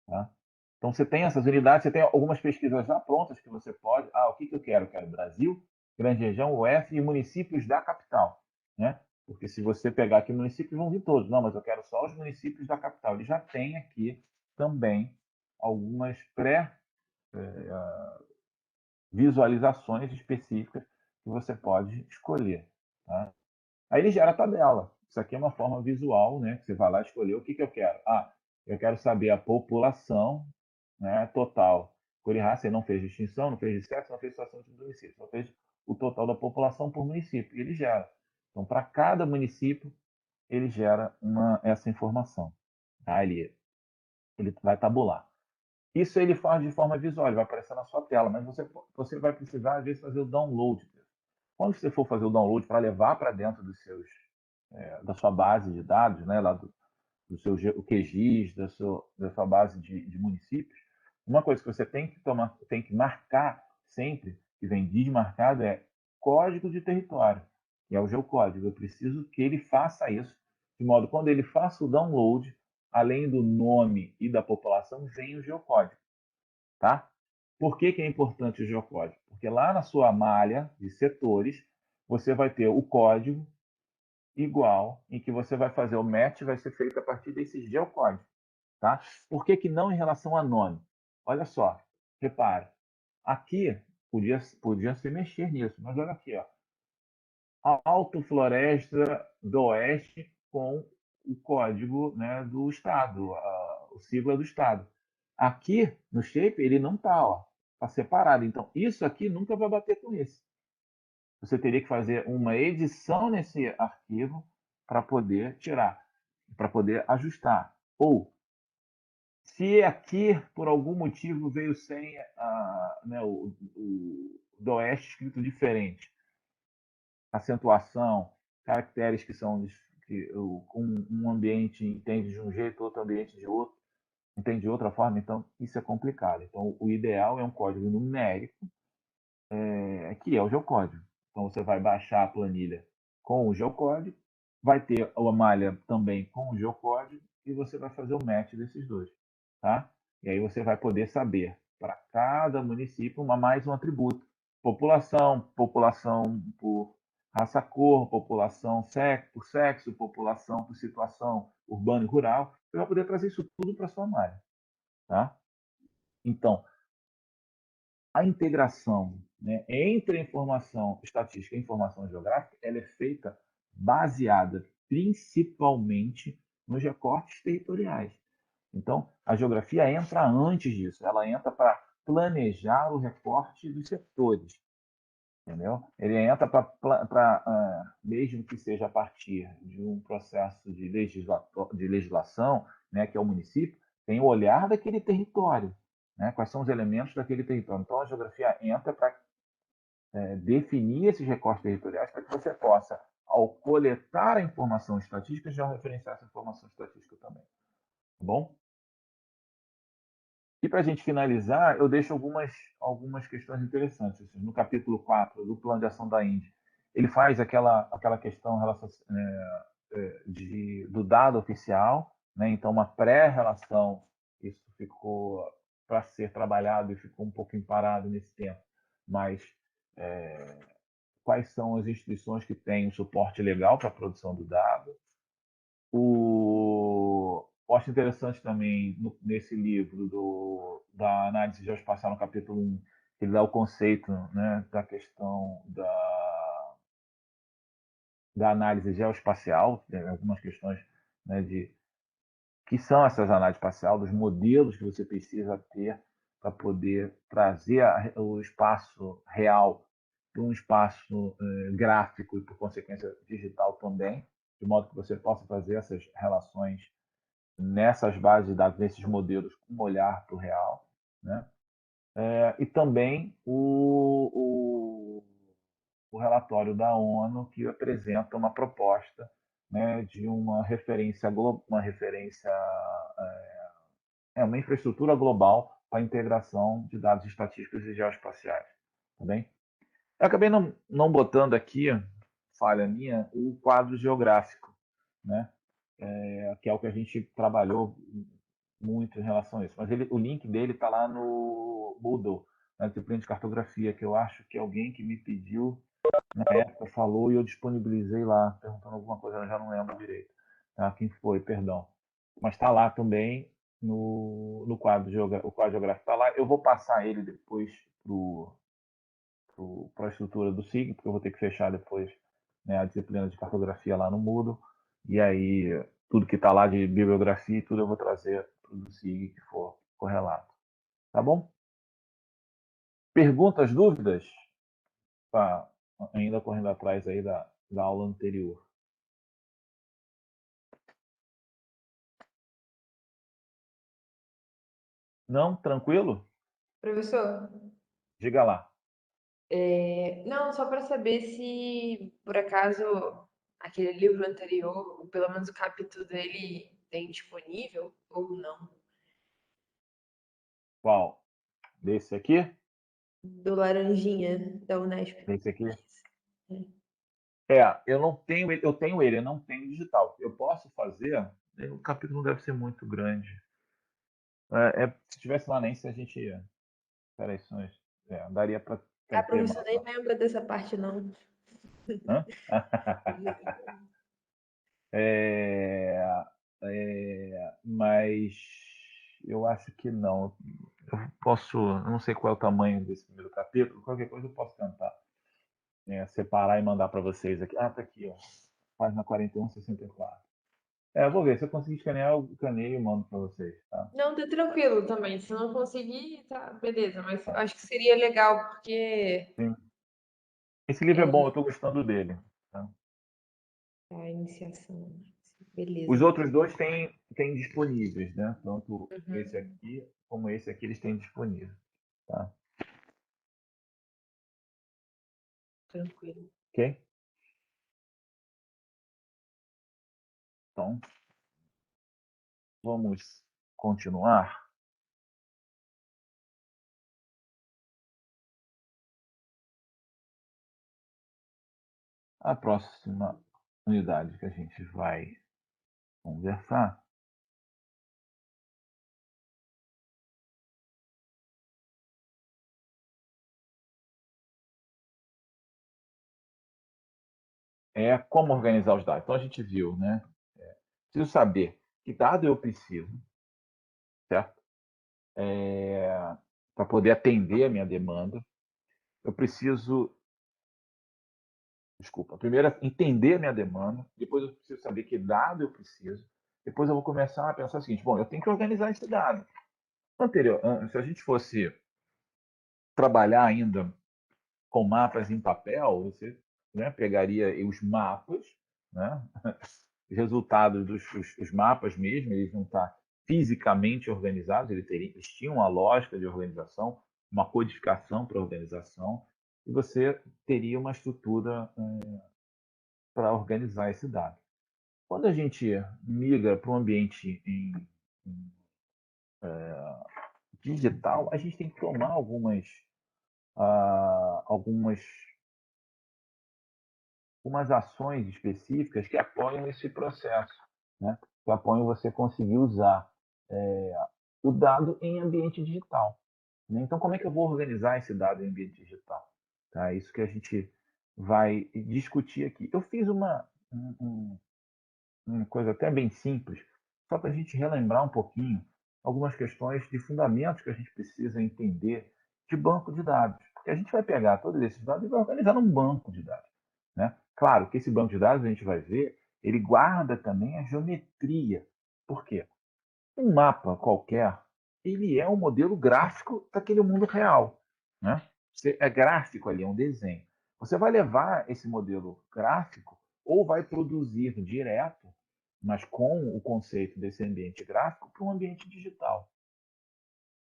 Tá? Então, você tem essas unidades, você tem algumas pesquisas já prontas que você pode. Ah, o que eu quero? Eu quero Brasil, Grande Região, UF e municípios da capital. Né? Porque se você pegar aqui municípios, vão vir todos. Não, mas eu quero só os municípios da capital. Ele já tem aqui também algumas pré-visualizações específicas que você pode escolher. Tá? Aí ele gera a tabela. Isso aqui é uma forma visual, né? Você vai lá escolher o que eu quero. Ah, eu quero saber a população, né, total. Cor e raça, ele não fez distinção, não fez de sexo, não fez situação de município, só fez o total da população por município. E ele gera. Então, para cada município, ele gera essa informação. Tá? Ele vai tabular. Isso ele faz de forma visual, ele vai aparecer na sua tela, mas você vai precisar, às vezes, fazer o download. Quando você for fazer o download para levar para dentro da sua base de dados, né, lá do seu QGIS, da sua base de municípios, uma coisa que você tem que marcar sempre, que vem desmarcado, é código de território, que é o geocódigo. Eu preciso que ele faça isso, de modo que quando ele faça o download, além do nome e da população, vem o geocódigo. Tá? Por que é importante o geocódigo? Porque lá na sua malha de setores, você vai ter o código igual, em que você vai fazer o match, vai ser feito a partir desses geocódigos. Tá? Por que não em relação a nome? Olha só, repare, aqui podia se mexer nisso, mas olha aqui, ó, Alto Floresta do Oeste com o código, né, do estado, o sigla do estado. Aqui no shape ele não está, está separado. Então isso aqui nunca vai bater com esse. Você teria que fazer uma edição nesse arquivo para poder tirar, para poder ajustar. Ou se aqui por algum motivo veio sem né, o do Oeste escrito diferente, acentuação, caracteres que são que um ambiente entende de um jeito, outro ambiente de outro, entende de outra forma, então isso é complicado. Então o ideal é um código numérico, que é o geocódigo. Então você vai baixar a planilha com o geocódigo, vai ter a malha também com o geocódigo e você vai fazer o match desses dois, tá? E aí você vai poder saber para cada município mais um atributo. População por raça, cor, população, por sexo, população, por situação urbana e rural. Você vai poder trazer isso tudo para a sua malha. Tá? Então, a integração, né, entre a informação estatística e a informação geográfica, ela é feita baseada principalmente nos recortes territoriais. Então, a geografia entra antes disso, ela entra para planejar o recorte dos setores, entendeu? Ele entra para, mesmo que seja a partir de um processo de legislação, né, que é o município, tem o olhar daquele território, né, quais são os elementos daquele território. Então, a geografia entra para definir esses recortes territoriais para que você possa, ao coletar a informação estatística, já referenciar essa informação estatística também. Tá bom? E para a gente finalizar, eu deixo algumas questões interessantes. No capítulo 4 do Plano de Ação da Índia, ele faz aquela questão do dado oficial, né? Então, uma pré-relação, isso ficou para ser trabalhado e ficou um pouquinho parado nesse tempo, mas quais são as instituições que têm o suporte legal para a produção do dado. Eu acho interessante também, nesse livro da análise geoespacial, no capítulo 1, ele dá o conceito, né, da questão da análise geoespacial, tem algumas questões, né, de que são essas análises espacial, dos modelos que você precisa ter para poder trazer o espaço real para um espaço gráfico e, por consequência, digital também, de modo que você possa fazer essas relações nessas bases de dados, nesses modelos, com um olhar para o real. Né? E também o relatório da ONU, que apresenta uma proposta, né, de uma referência, uma infraestrutura global para a integração de dados estatísticos e geoespaciais. Tá bem? Eu acabei não botando aqui, falha minha, o quadro geográfico, né? Que é o que a gente trabalhou muito em relação a isso. Mas o link dele está lá no Moodle, na disciplina de cartografia, que eu acho que alguém que me pediu na época falou e eu disponibilizei lá, perguntando alguma coisa, eu já não lembro direito. Tá? Quem foi, perdão. Mas está lá também no quadro, o quadro geográfico está lá. Eu vou passar ele depois para a estrutura do SIG, porque eu vou ter que fechar depois, né, a disciplina de cartografia lá no Moodle. E aí, tudo que está lá de bibliografia e tudo eu vou trazer para o SIG que for correlato. Tá bom? Perguntas, dúvidas? Ainda correndo atrás aí da aula anterior. Não? Tranquilo? Professor, Diga lá. não, só para saber se, por acaso, aquele livro anterior, ou pelo menos o capítulo dele, tem disponível ou não. Qual? Desse aqui? Do Laranjinha, da Unesp. Desse aqui? É. Eu não tenho ele, eu tenho ele, eu não tenho digital. Eu posso fazer, o capítulo não deve ser muito grande. Se tivesse lá nem se a gente ia. Peraí, daria para A ter professora nem lembra dessa parte, não. Hã? Mas eu acho que não. Eu não sei qual é o tamanho desse primeiro capítulo, qualquer coisa eu posso tentar separar e mandar para vocês aqui. Tá aqui, ó. Página 41, 64. Eu vou ver, se eu conseguir escanear, eu escaneio e mando para vocês, tá? Não, tá tranquilo também. Se não conseguir, tá, beleza. Mas eu acho que seria legal, porque Sim. Esse livro é bom, eu estou gostando dele. Tá? a iniciação. Beleza. Os outros dois têm disponíveis, né? Tanto esse Uhum, aqui como esse aqui, eles têm disponível. Tá? tranquilo. Ok? Então, vamos continuar. A próxima unidade que a gente vai conversar é como organizar os dados. Então, a gente viu, né? Preciso saber que dado eu preciso, certo? Para poder atender a minha demanda. Eu preciso, desculpa, primeiro é entender a minha demanda, depois eu preciso saber que dado eu preciso, depois eu vou começar a pensar o seguinte, bom, eu tenho que organizar esse dado. Se a gente fosse trabalhar ainda com mapas em papel, você, né, pegaria os mapas, né, os resultados os mapas mesmo, eles vão estar fisicamente organizados, eles tinham uma lógica de organização, uma codificação para organização, e você teria uma estrutura para organizar esse dado. Quando a gente migra para um ambiente em digital, a gente tem que tomar algumas ações específicas que apoiam esse processo, né? Que apoiam você conseguir usar o dado em ambiente digital. Né? Então, como é que eu vou organizar esse dado em ambiente digital? Tá? Isso que a gente vai discutir aqui. Eu fiz uma coisa até bem simples, só para a gente relembrar um pouquinho algumas questões de fundamentos que a gente precisa entender de banco de dados. Porque a gente vai pegar todos esses dados e vai organizar num banco de dados. Né? Claro que esse banco de dados, a gente vai ver, ele guarda também a geometria. Por quê? Um mapa qualquer, ele é um modelo gráfico daquele mundo real. Né? É gráfico ali, é um desenho. Você vai levar esse modelo gráfico ou vai produzir direto, mas com o conceito desse ambiente gráfico, para um ambiente digital.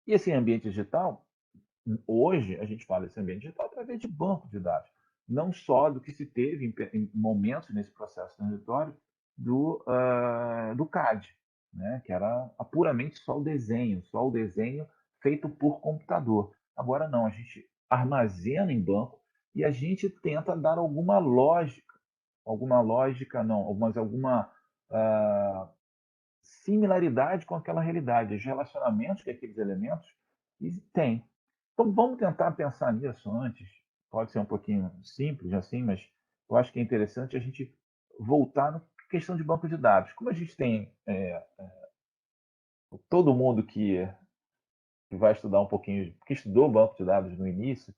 E esse ambiente digital, hoje, a gente fala desse ambiente digital através de banco de dados. Não só do que se teve em momentos nesse processo transitório do CAD, né? Que era puramente só o desenho feito por computador. Agora não, a gente armazena em banco e a gente tenta dar alguma lógica não, mas alguma similaridade com aquela realidade, os relacionamentos que aqueles elementos têm. Então vamos tentar pensar nisso antes. Pode ser um pouquinho simples assim, mas eu acho que é interessante a gente voltar na questão de banco de dados. Como a gente tem todo mundo que vai estudar um pouquinho, que estudou banco de dados no início,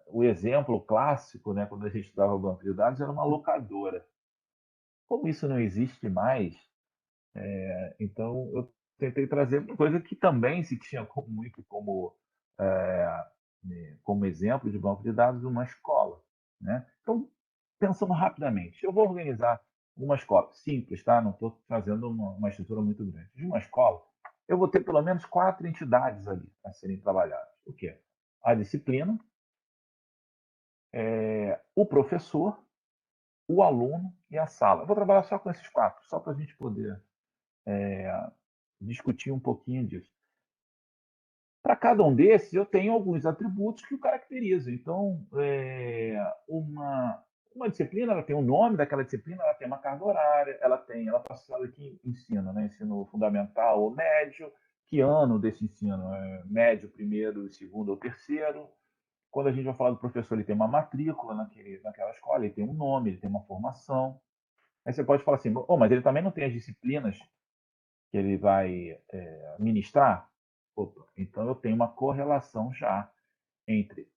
o exemplo clássico, né, quando a gente estudava banco de dados, era uma locadora. Como isso não existe mais, então eu tentei trazer uma coisa que também se tinha muito como exemplo de banco de dados uma escola. Né? Então, pensando rapidamente, eu vou organizar uma escola simples, tá? Não estou fazendo uma estrutura muito grande. De uma escola, eu vou ter pelo menos 4 entidades ali a serem trabalhadas. O quê? A disciplina, o professor, o aluno e a sala. Eu vou trabalhar só com esses 4, só para a gente poder discutir um pouquinho disso. Para cada um desses, eu tenho alguns atributos que o caracterizam. Então, uma disciplina, ela tem o nome daquela disciplina, ela tem uma carga horária, ela está associada aqui ensino, né? Ensino fundamental ou médio. Que ano desse ensino? Médio, primeiro, segundo ou terceiro. Quando a gente vai falar do professor, ele tem uma matrícula naquela escola, ele tem um nome, ele tem uma formação. Aí você pode falar assim, oh, mas ele também não tem as disciplinas que ele vai ministrar? Opa, então eu tenho uma correlação já entre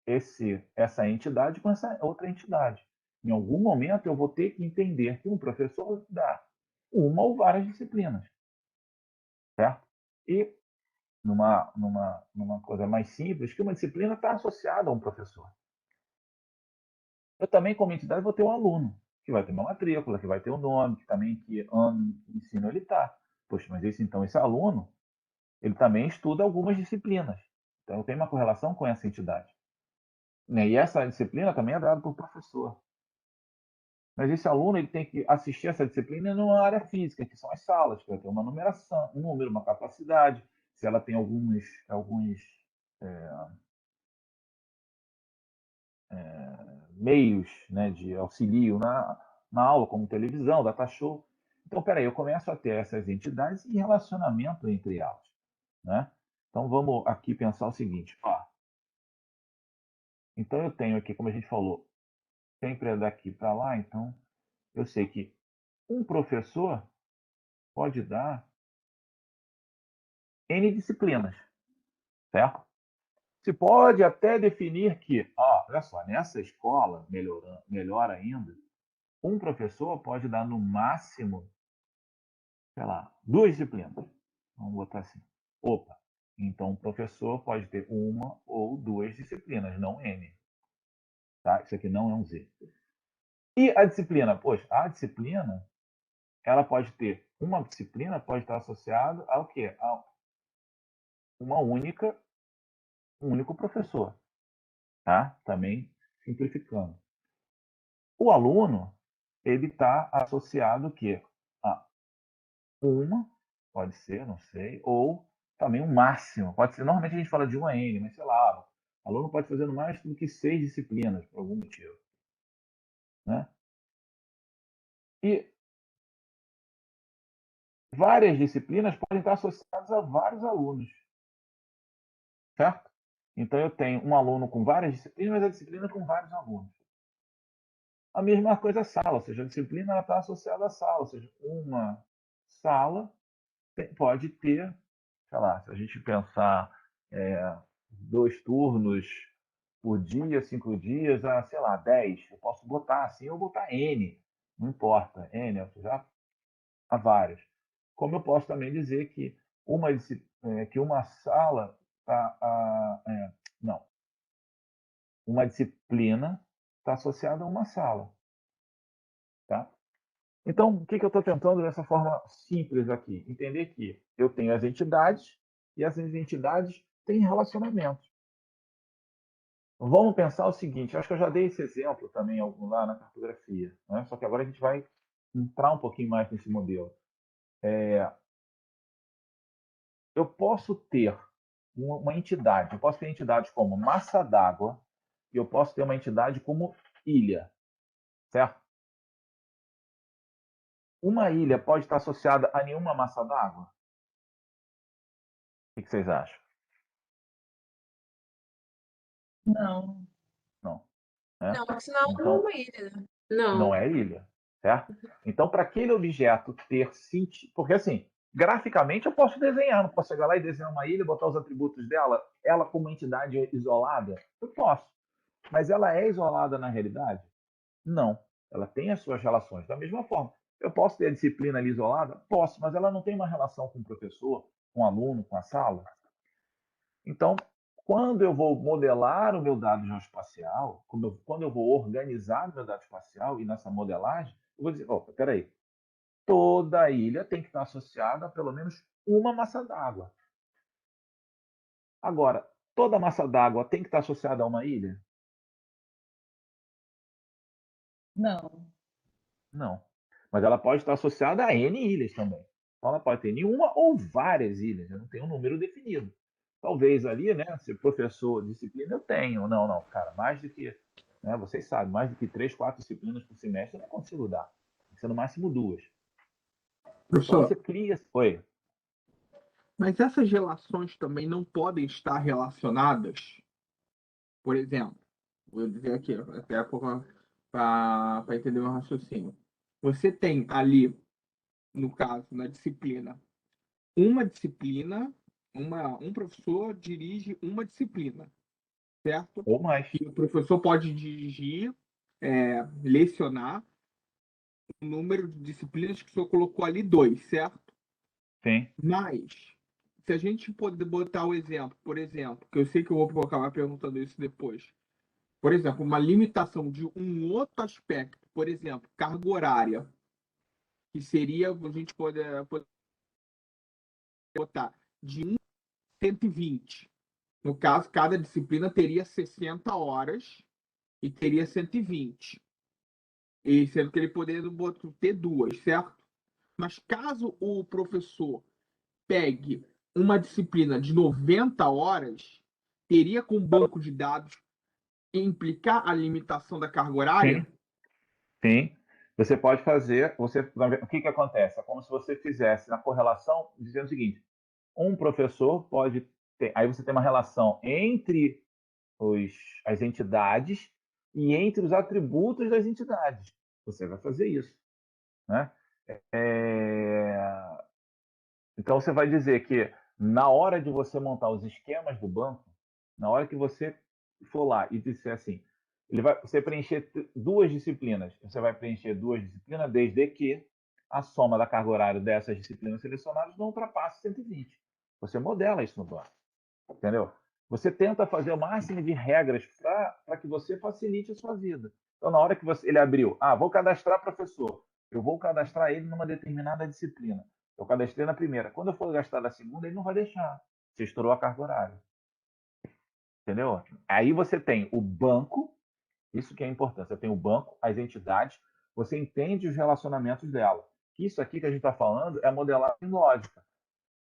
essa entidade com essa outra entidade. Em algum momento eu vou ter que entender que um professor dá uma ou várias disciplinas, certo? E numa coisa mais simples, que uma disciplina está associada a um professor. Eu também, como entidade, vou ter um aluno, que vai ter uma matrícula, que vai ter um nome, que também que ano de ensino ele está. Poxa, mas esse aluno, ele também estuda algumas disciplinas. Então, eu tenho uma correlação com essa entidade. Né? E essa disciplina também é dada por professor. Mas esse aluno ele tem que assistir essa disciplina numa área física, que são as salas, que vai ter uma numeração, um número, uma capacidade, se ela tem alguns meios, né, de auxílio na aula, como televisão, data show. Então, peraí, eu começo a ter essas entidades e relacionamento entre elas. Né? Então, vamos aqui pensar o seguinte. Então, eu tenho aqui, como a gente falou, sempre é daqui para lá, então eu sei que um professor pode dar N disciplinas, certo? Se pode até definir que, olha só, nessa escola, melhor ainda, um professor pode dar no máximo, sei lá, 2 disciplinas. Vamos botar assim. Opa, então o professor pode ter uma ou 2 disciplinas, não N. Tá? Isso aqui não é um Z. E a disciplina? Poxa, a disciplina, ela pode ter, uma disciplina pode estar associada ao quê? A uma única, um único professor. Tá? Também simplificando. O aluno, ele está associado o quê? A uma, pode ser, não sei, ou também um máximo. Pode ser, normalmente a gente fala de 1 a N, mas sei lá, o aluno pode fazer mais do que 6 disciplinas, por algum motivo. Né? E várias disciplinas podem estar associadas a vários alunos. Certo? Então eu tenho um aluno com várias disciplinas, mas a disciplina com vários alunos. A mesma coisa a sala, ou seja, a disciplina está associada à sala, ou seja, uma sala pode ter, sei lá, se a gente pensar 2 turnos por dia, 5 dias, sei lá, 10. Eu posso botar assim ou botar N, não importa, N, ou seja, há várias. Como eu posso também dizer que uma sala não, uma disciplina está associada a uma sala. Tá? Então, o que eu estou tentando dessa forma simples aqui? Entender que eu tenho as entidades e essas entidades têm relacionamentos. Vamos pensar o seguinte, acho que eu já dei esse exemplo também lá na cartografia, né? Só que agora a gente vai entrar um pouquinho mais nesse modelo. Eu posso ter uma entidade, eu posso ter entidades como massa d'água e eu posso ter uma entidade como ilha, certo? Uma ilha pode estar associada a nenhuma massa d'água? O que vocês acham? Não. Não. Né? Não, porque senão não é Então, uma ilha, né? não Não. é ilha, certo? Então, para aquele objeto ter sentido... Porque, assim, graficamente eu posso desenhar, não posso chegar lá e desenhar uma ilha, botar os atributos dela, ela como entidade isolada? Eu posso. Mas ela é isolada na realidade? Não. Ela tem as suas relações. Da mesma forma, eu posso ter a disciplina ali isolada? Posso, mas ela não tem uma relação com o professor, com o aluno, com a sala? Então, quando eu vou modelar o meu dado geoespacial, quando eu vou organizar o meu dado espacial e nessa modelagem, eu vou dizer, opa, peraí, toda ilha tem que estar associada a pelo menos uma massa d'água. Agora, toda massa d'água tem que estar associada a uma ilha? Não. Não. Mas ela pode estar associada a N ilhas também. Então ela pode ter nenhuma ou várias ilhas, eu não tenho um número definido. Talvez ali, né, se professor de disciplina eu tenho. Não, não, cara, mais do que, né, vocês sabem, mais do que 3, 4 disciplinas por semestre eu não consigo dar. Tem que ser no máximo 2. Então você Professor, cria. Oi. mas essas relações também não podem estar relacionadas. Por exemplo, vou dizer aqui, até para entender o meu raciocínio. Você tem ali, no caso, na disciplina, uma disciplina, um professor dirige uma disciplina, certo? Ou mais. E o professor pode dirigir, lecionar o número de disciplinas que o senhor colocou ali, 2, certo? Sim. Mas, se a gente poder botar o exemplo, por exemplo, que eu sei que eu vou acabar perguntando isso depois. Por exemplo, uma limitação de um outro aspecto, por exemplo, carga horária, que seria, a gente poder botar de 1 a 120. No caso, cada disciplina teria 60 horas e teria 120. E sendo que ele poderia ter 2, certo? Mas caso o professor pegue uma disciplina de 90 horas, teria com o banco de dados implicar a limitação da carga horária? Sim. Sim. Você pode fazer. O que acontece? É como se você fizesse na correlação dizendo o seguinte: um professor pode ter. Aí você tem uma relação entre as entidades, e entre os atributos das entidades. Você vai fazer isso, né? Então, você vai dizer que na hora de você montar os esquemas do banco, na hora que você for lá e disser assim, você preencher duas disciplinas, você vai preencher duas disciplinas desde que a soma da carga horária dessas disciplinas selecionadas não ultrapasse 120. Você modela isso no banco, entendeu? Você tenta fazer o máximo de regras para que você facilite a sua vida. Então, na hora que ele abriu, vou cadastrar professor, eu vou cadastrar ele numa determinada disciplina. Eu cadastrei na primeira. Quando eu for gastar na segunda, ele não vai deixar. Você estourou a carga horária. Entendeu? Aí você tem o banco, isso que é importante. Você tem o banco, as entidades, você entende os relacionamentos dela. Isso aqui que a gente está falando é modelagem lógica,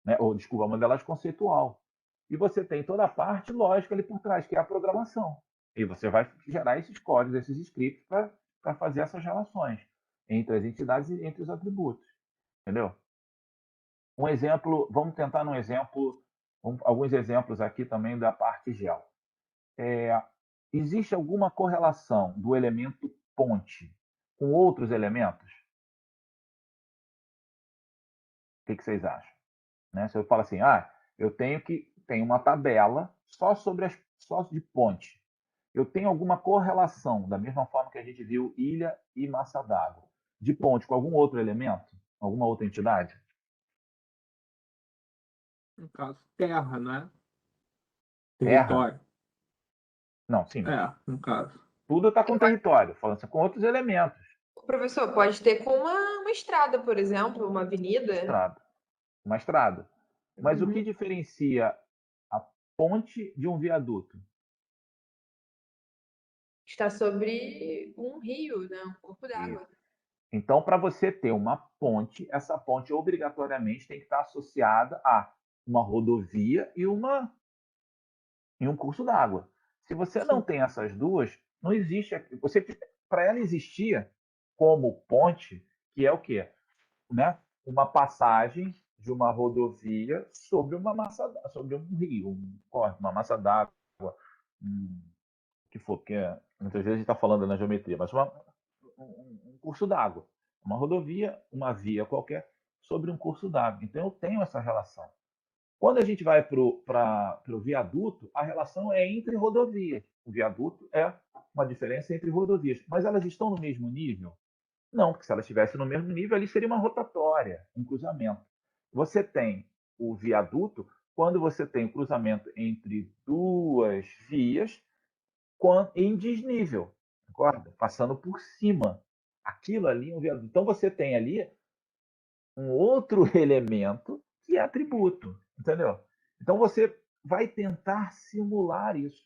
né? Ou, desculpa, modelagem conceitual. E você tem toda a parte lógica ali por trás, que é a programação. E você vai gerar esses códigos, esses scripts para fazer essas relações entre as entidades e entre os atributos. Entendeu? Um exemplo, vamos tentar num exemplo, alguns exemplos aqui também da parte gel. Existe alguma correlação do elemento ponte com outros elementos? O que vocês acham? Né? Se eu falo assim, eu tenho uma tabela só de ponte. Eu tenho alguma correlação, da mesma forma que a gente viu ilha e massa d'água, de ponte com algum outro elemento? Alguma outra entidade? No caso, terra, né? Terra? Território. Não, sim, mas No caso. tudo está com território, falando assim, com outros elementos. O professor pode ter com uma estrada, por exemplo, uma avenida. Uma estrada. Mas o que Uhum. diferencia a ponte de um viaduto? Está sobre um rio, né? Um corpo d'água. Então, para você ter uma ponte, essa ponte obrigatoriamente tem que estar associada a uma rodovia e um curso d'água. Se você não tem essas duas, não existe. Para ela existir como ponte, que é o quê? Né? Uma passagem de uma rodovia sobre sobre um rio, uma massa d'água, que for, porque muitas vezes a gente está falando na geometria, mas um curso d'água, uma rodovia, uma via qualquer sobre um curso d'água. Então eu tenho essa relação. Quando a gente vai para o viaduto, a relação é entre rodovias. O viaduto é uma diferença entre rodovias, mas elas estão no mesmo nível? Não, porque se elas estivessem no mesmo nível, ali seria uma rotatória, um cruzamento. Você tem o viaduto quando você tem o cruzamento entre duas vias em desnível, concorda? Passando por cima. Aquilo ali é um viaduto. Então você tem ali um outro elemento que é atributo, entendeu? Então você vai tentar simular isso.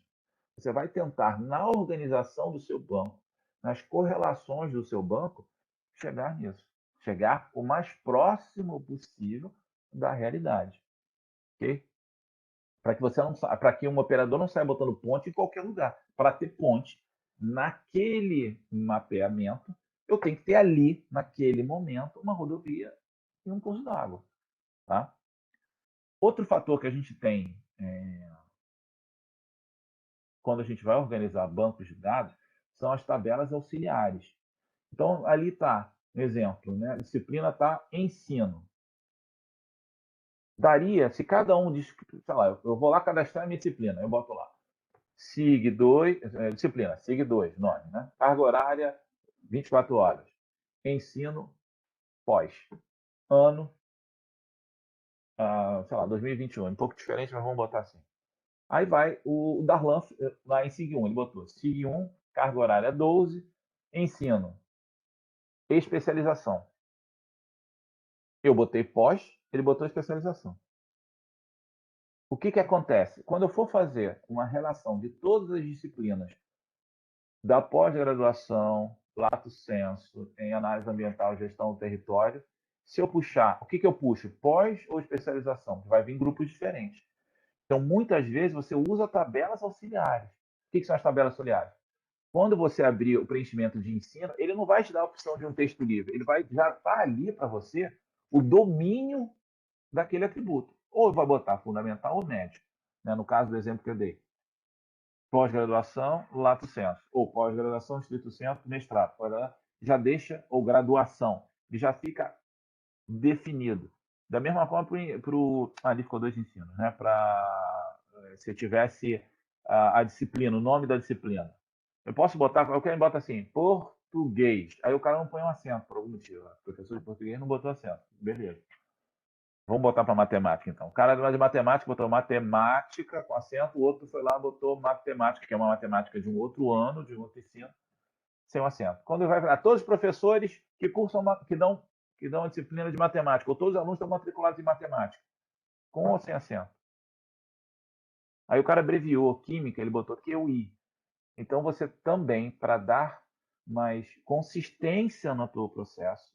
Você vai tentar, na organização do seu banco, nas correlações do seu banco, chegar nisso. Chegar o mais próximo possível da realidade. Ok? Para que um operador não saia botando ponte em qualquer lugar. Para ter ponte naquele mapeamento, eu tenho que ter ali, naquele momento, uma rodovia e um curso d'água. Tá? Outro fator que a gente tem quando a gente vai organizar bancos de dados são as tabelas auxiliares. Então, ali está, um exemplo, né? A disciplina está ensino. Daria, se cada um diz, sei lá, eu vou lá cadastrar minha disciplina, eu boto lá, SIG 2, disciplina, SIG 2, nome, né? Carga horária, 24 horas. Ensino, pós. Ano, sei lá, 2021. Um pouco diferente, mas vamos botar assim. Aí vai o Darlan, lá em SIG 1, ele botou SIG 1, carga horária 12, ensino, especialização. Eu botei pós, ele botou especialização. O que acontece? Quando eu for fazer uma relação de todas as disciplinas da pós-graduação, lato sensu, em análise ambiental e gestão do território, se eu puxar, o que eu puxo? Pós ou especialização? Vai vir grupos diferentes. Então, muitas vezes, você usa tabelas auxiliares. O que são as tabelas auxiliares? Quando você abrir o preenchimento de ensino, ele não vai te dar a opção de um texto livre. Ele vai já estar ali para você o domínio daquele atributo. Ou vai botar fundamental ou médio, né? No caso do exemplo que eu dei. pós-graduação, lato sensu, ou pós-graduação, estrito sensu, mestrado, já deixa, ou graduação, ele já fica definido. Da mesma forma para o. Ali ficou 2 ensinos, né? Se tivesse a disciplina, o nome da disciplina. Eu posso botar, eu quero botar assim, português. Aí o cara não põe um acento por algum motivo. O professor de português não botou acento. Beleza. Vamos botar para matemática, então. O cara de matemática botou matemática com acento, o outro foi lá e botou matemática, que é uma matemática de um outro ano, de um outro ensino, sem um acento. Quando vai para todos os professores que cursam, que dão a disciplina de matemática, ou todos os alunos estão matriculados em matemática, com ou sem acento. Aí o cara abreviou química, ele botou QI. Então você também, para dar mais consistência no teu processo,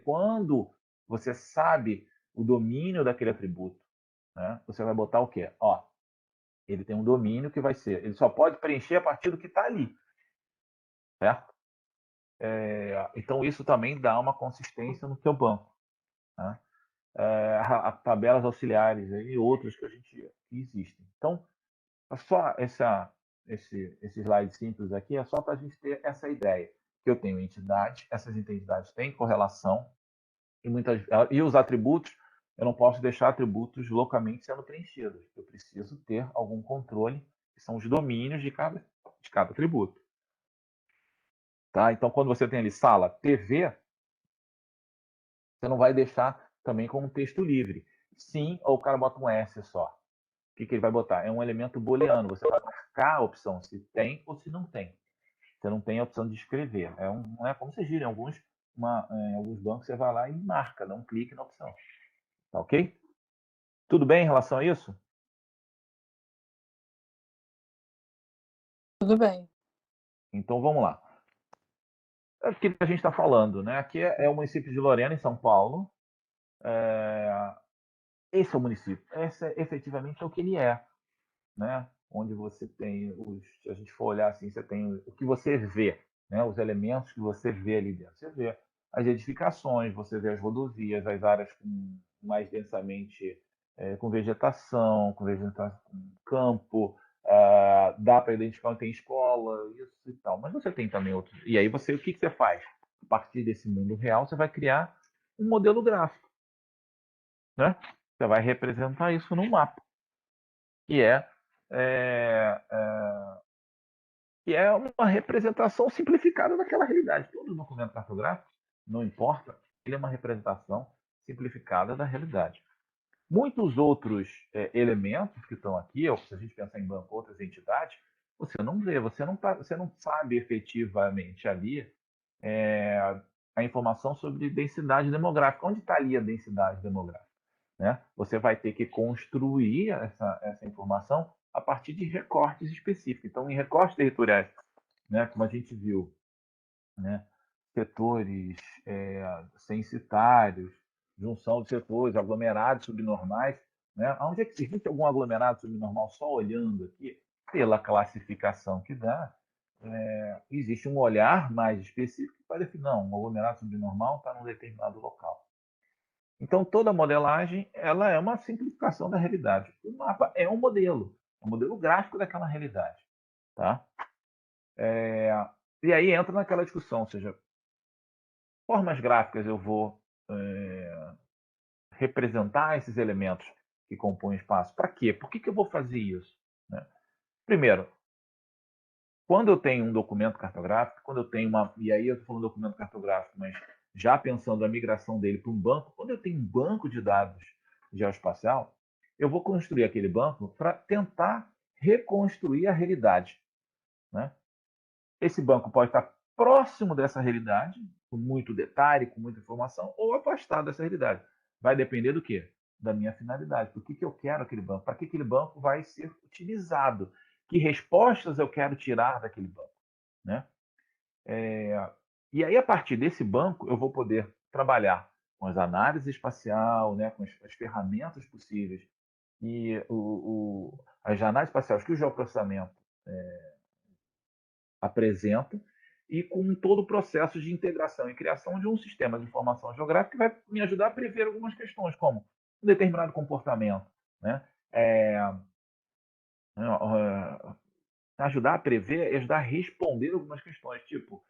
quando você sabe o domínio daquele atributo, né, você vai botar o quê? Ó, ele tem um domínio que vai ser, ele só pode preencher a partir do que está ali, certo? Então isso também dá uma consistência no teu banco, né? Tabelas auxiliares e outras que existem. Então, só esse slide simples aqui é só para a gente ter essa ideia que eu tenho entidade, essas entidades têm correlação e os atributos, eu não posso deixar atributos localmente sendo preenchidos. Eu preciso ter algum controle, que são os domínios de cada atributo. Tá? Então, quando você tem ali sala, TV, você não vai deixar também com um texto livre. Sim, ou o cara bota um S só. O que ele vai botar? É um elemento booleano. Você vai marcar a opção se tem ou se não tem. Você não tem a opção de escrever. Não é como você gira. Em alguns bancos você vai lá e marca, dá um clique na opção. Tá ok? Tudo bem em relação a isso? Tudo bem. Então vamos lá. É o que a gente está falando, né? Aqui é o município de Lorena, em São Paulo. Esse é o município. Esse efetivamente é o que ele é, né? Onde você tem se a gente for olhar assim, você tem o que você vê, né? Os elementos que você vê ali dentro. Você vê as edificações, você vê as rodovias, as áreas mais densamente com vegetação, com campo, dá para identificar onde tem escola, isso e tal. Mas você tem também outros. E aí o que você faz? A partir desse mundo real, você vai criar um modelo gráfico, né? Você vai representar isso num mapa, que é, que é uma representação simplificada daquela realidade. Todo documento cartográfico, não importa, ele é uma representação simplificada da realidade. Muitos outros elementos que estão aqui, ou se a gente pensar em banco, outras entidades, você não vê, você não sabe efetivamente ali a informação sobre densidade demográfica. Onde está ali a densidade demográfica? Né? Você vai ter que construir essa informação a partir de recortes específicos. Então, em recortes territoriais, né, como a gente viu, né, setores censitários, junção de setores, aglomerados subnormais, né? Onde é que existe algum aglomerado subnormal só olhando aqui, pela classificação que dá, existe um olhar mais específico para definir, não, um aglomerado subnormal está num determinado local. Então, toda modelagem ela é uma simplificação da realidade. O mapa é um modelo gráfico daquela realidade. Tá? E aí entra naquela discussão, ou seja, formas gráficas eu vou representar esses elementos que compõem o espaço. Para quê? Por que eu vou fazer isso? Né? Primeiro, quando eu tenho um documento cartográfico, e aí eu estou falando documento cartográfico, mas já pensando a migração dele para um banco, quando eu tenho um banco de dados geoespacial, eu vou construir aquele banco para tentar reconstruir a realidade. Né? Esse banco pode estar próximo dessa realidade, com muito detalhe, com muita informação, ou afastado dessa realidade. Vai depender do quê? Da minha finalidade. Por que eu quero aquele banco? Para que aquele banco vai ser utilizado? Que respostas eu quero tirar daquele banco? Né? E aí, a partir desse banco, eu vou poder trabalhar com as análises espacial, né, com as ferramentas possíveis e as análises espaciais que o geoprocessamento apresenta e com todo o processo de integração e criação de um sistema de informação geográfica que vai me ajudar a prever algumas questões, como um determinado comportamento, né? ajudar a prever e ajudar a responder algumas questões, tipo,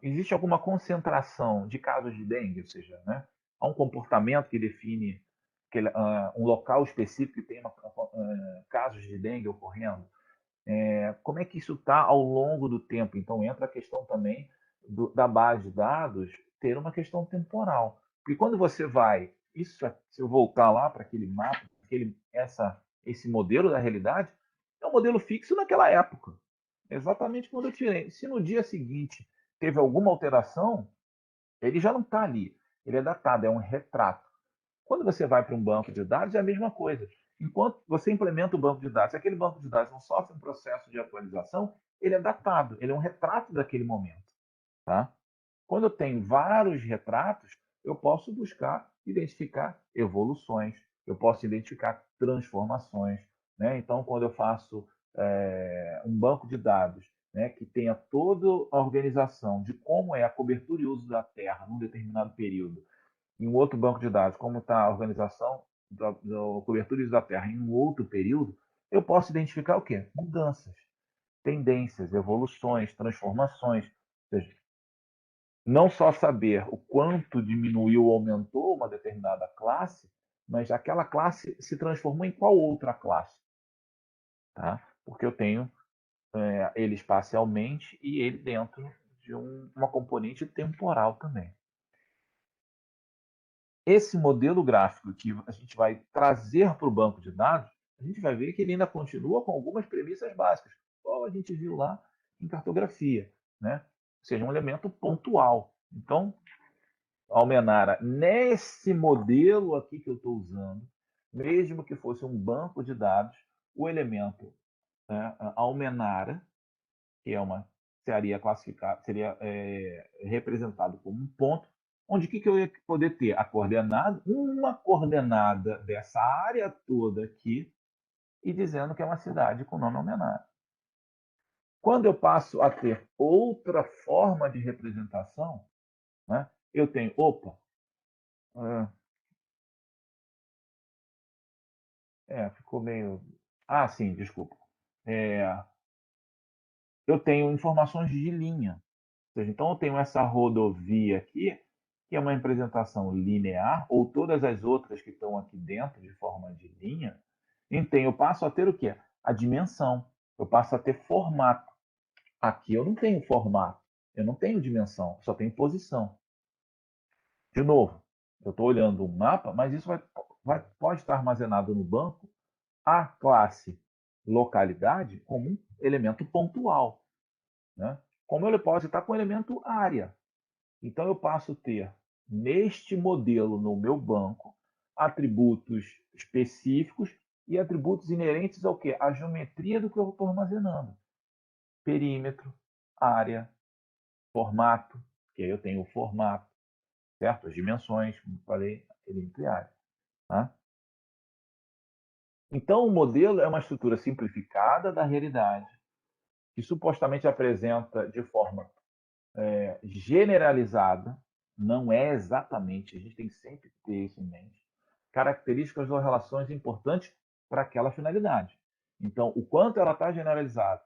existe alguma concentração de casos de dengue, ou seja, né, há um comportamento que define um local específico que tem casos de dengue ocorrendo? Como é que isso está ao longo do tempo? Então, entra a questão também da base de dados ter uma questão temporal. Porque quando você vai, se eu voltar lá para aquele mapa, esse modelo da realidade, é um modelo fixo naquela época. Exatamente quando eu tirei. Se no dia seguinte teve alguma alteração, ele já não está ali. Ele é datado, é um retrato. Quando você vai para um banco de dados, é a mesma coisa. Enquanto você implementa o banco de dados, se aquele banco de dados não sofre um processo de atualização, ele é datado, ele é um retrato daquele momento. Tá? Quando eu tenho vários retratos, eu posso buscar identificar evoluções, eu posso identificar transformações. Né? Então, quando eu faço um banco de dados, né, que tenha toda a organização de como é a cobertura e uso da terra num determinado período, em um outro banco de dados, como está a organização da cobertura e uso da terra em um outro período, eu posso identificar o quê? Mudanças, tendências, evoluções, transformações. Ou seja, não só saber o quanto diminuiu ou aumentou uma determinada classe, mas aquela classe se transformou em qual outra classe. Tá? Porque eu tenho ele espacialmente e ele dentro de uma componente temporal também. Esse modelo gráfico que a gente vai trazer para o banco de dados, a gente vai ver que ele ainda continua com algumas premissas básicas, como a gente viu lá em cartografia, né? Ou seja, um elemento pontual. Então, Almenara, nesse modelo aqui que eu estou usando, mesmo que fosse um banco de dados, o elemento Almenara, que seria classificado, seria representado como um ponto, onde que eu ia poder ter a coordenada, uma coordenada dessa área toda aqui, e dizendo que é uma cidade com nome Almenara. Quando eu passo a ter outra forma de representação, né, eu tenho, ficou meio... Ah, sim, desculpa. Eu tenho informações de linha. Ou seja, então eu tenho essa rodovia aqui, que é uma representação linear, ou todas as outras que estão aqui dentro de forma de linha. Então eu passo a ter o quê? A dimensão. Eu passo a ter formato. Aqui eu não tenho formato, eu não tenho dimensão, só tenho posição. De novo, eu estou olhando um mapa, mas isso pode estar armazenado no banco a classe localidade como um elemento pontual. Né? Como ele pode estar com o elemento área. Então, eu passo a ter, neste modelo, no meu banco, atributos específicos e atributos inerentes ao quê? À geometria do que eu estou armazenando. Perímetro, área, formato, que aí eu tenho o formato, certo? As dimensões, como falei, perímetro e área. Tá? Então, o modelo é uma estrutura simplificada da realidade, que supostamente apresenta de forma generalizada, não é exatamente, a gente tem que sempre ter isso em mente, características ou relações importantes para aquela finalidade. Então, o quanto ela está generalizada,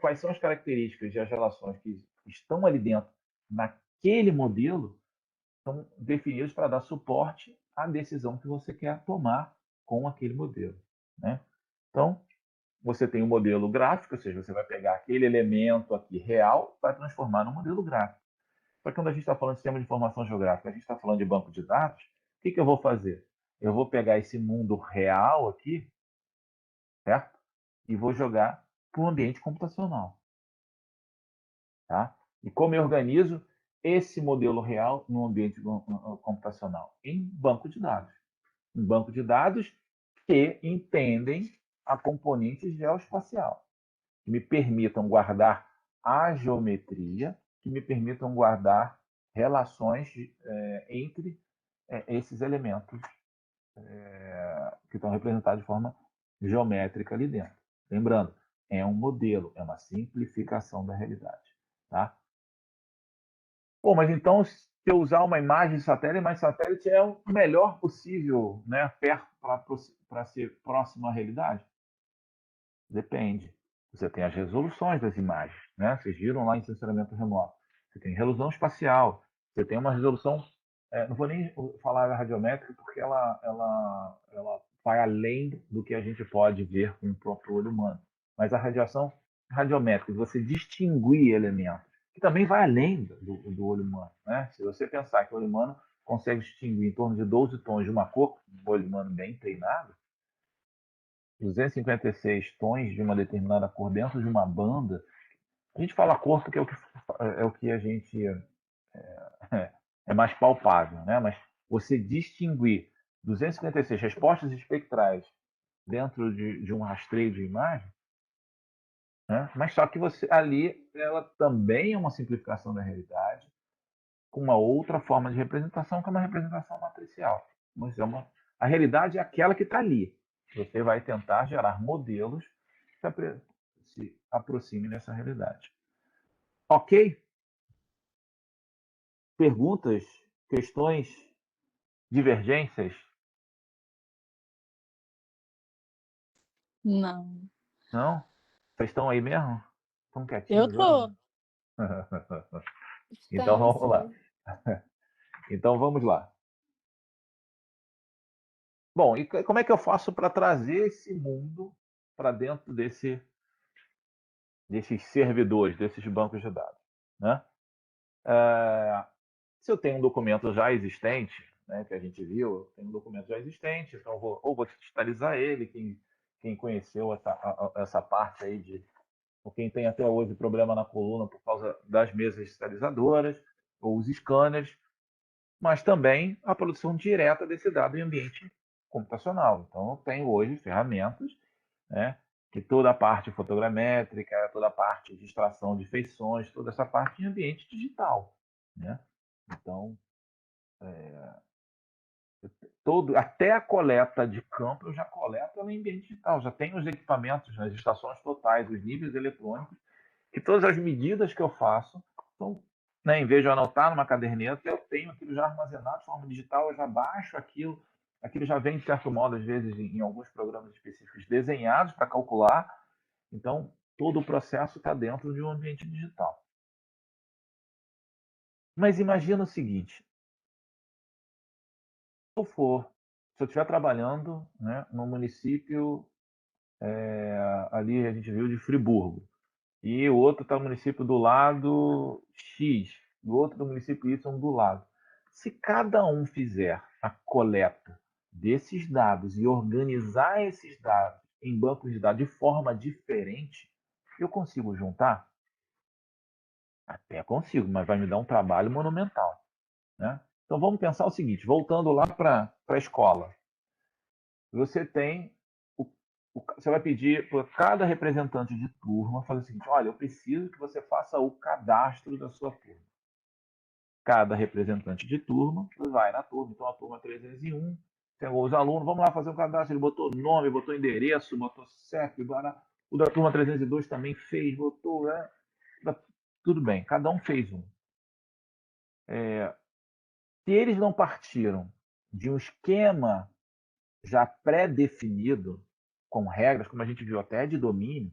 quais são as características e as relações que estão ali dentro, naquele modelo, são definidos para dar suporte à decisão que você quer tomar com aquele modelo. Né? Então, você tem um modelo gráfico, ou seja, você vai pegar aquele elemento aqui real e vai transformar num modelo gráfico. Só que quando a gente está falando de sistema de informação geográfica, a gente está falando de banco de dados, o que eu vou fazer? Eu vou pegar esse mundo real aqui, certo? E vou jogar para o ambiente computacional. Tá? E como eu organizo esse modelo real no ambiente computacional? Em banco de dados. Um banco de dados que entendem a componente geoespacial, que me permitam guardar a geometria, que me permitam guardar relações entre esses elementos que estão representados de forma geométrica ali dentro. Lembrando, é um modelo, é uma simplificação da realidade. Tá? Pô, mas então, se eu usar uma imagem de satélite, mas satélite é o melhor possível, né, perto para ser próximo à realidade? Depende. Você tem as resoluções das imagens, né? Vocês viram lá em sensoramento remoto. Você tem resolução espacial, você tem uma resolução, não vou nem falar da radiométrica, porque ela vai além do que a gente pode ver com o próprio olho humano. Mas a radiação radiométrica, você distinguir elementos, que também vai além do olho humano, né? Se você pensar que o olho humano consegue distinguir em torno de 12 tons de uma cor, um olho humano bem treinado, 256 tons de uma determinada cor dentro de uma banda. A gente fala cor porque é o que a gente é mais palpável, né? Mas você distinguir 256 respostas espectrais dentro de um rastreio de imagem, né? Mas só que você ali ela também é uma simplificação da realidade com uma outra forma de representação, que é uma representação matricial. Mas a realidade é aquela que está ali. Você vai tentar gerar modelos que se aproximem dessa realidade. Ok? Perguntas? Questões? Divergências? Não. Não? Vocês estão aí mesmo? Estão Eu quietinhos tô. hoje? Então Estamos, vamos lá. sim. Então vamos lá. Bom, e como é que eu faço para trazer esse mundo para dentro desses servidores, desses bancos de dados, né? Se eu tenho um documento já existente, né, que a gente viu, eu tenho um documento já existente, então vou digitalizar ele. Quem conheceu essa parte aí ou quem tem até hoje problema na coluna por causa das mesas digitalizadoras ou os scanners, mas também a produção direta desse dado em ambiente computacional. Então, eu tenho hoje ferramentas, né, que toda a parte fotogramétrica, toda a parte de extração de feições, toda essa parte em ambiente digital, né? Então, até a coleta de campo eu já coleto ela em ambiente digital, já tenho os equipamentos, as estações totais, os níveis eletrônicos, e todas as medidas que eu faço são, né, em vez de eu anotar numa caderneta, eu tenho aquilo já armazenado de forma digital, eu já baixo aquilo já vem, de certo modo, às vezes, em alguns programas específicos desenhados para calcular. Então, todo o processo está dentro de um ambiente digital. Mas imagina o seguinte, se eu estiver trabalhando, né, no município, ali a gente viu de Friburgo, e o outro está no município do lado X, o outro do município Y do lado. Se cada um fizer a coleta desses dados e organizar esses dados em bancos de dados de forma diferente, eu consigo juntar? Até consigo, mas vai me dar um trabalho monumental, né? Então vamos pensar o seguinte, voltando lá para a escola. Você tem você vai pedir para cada representante de turma fazer o seguinte: olha, eu preciso que você faça o cadastro da sua turma. Cada representante de turma vai na turma, então a turma 301, pegou os alunos, vamos lá fazer um cadastro. Ele botou nome, botou endereço, botou CEP, o da turma 302 também fez, botou, né? Tudo bem, cada um fez um. Se eles não partiram de um esquema já pré-definido, com regras, como a gente viu até de domínio,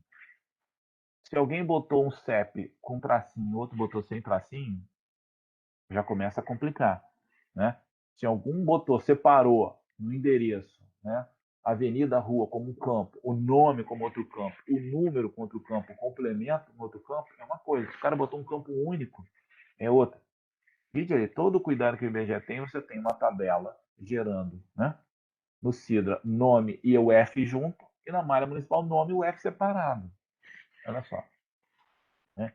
se alguém botou um CEP com tracinho e outro botou sem tracinho, já começa a complicar, né? Se algum separou no endereço, né, avenida, rua como um campo, o nome como outro campo, o número com outro campo, o complemento com outro campo, é uma coisa. Se o cara botou um campo único, é outra. Vide aí, todo o cuidado que o IBGE tem, você tem uma tabela gerando, né? No Sidra, nome e o F junto, e na malha municipal, nome e o F separado. Olha só. Né?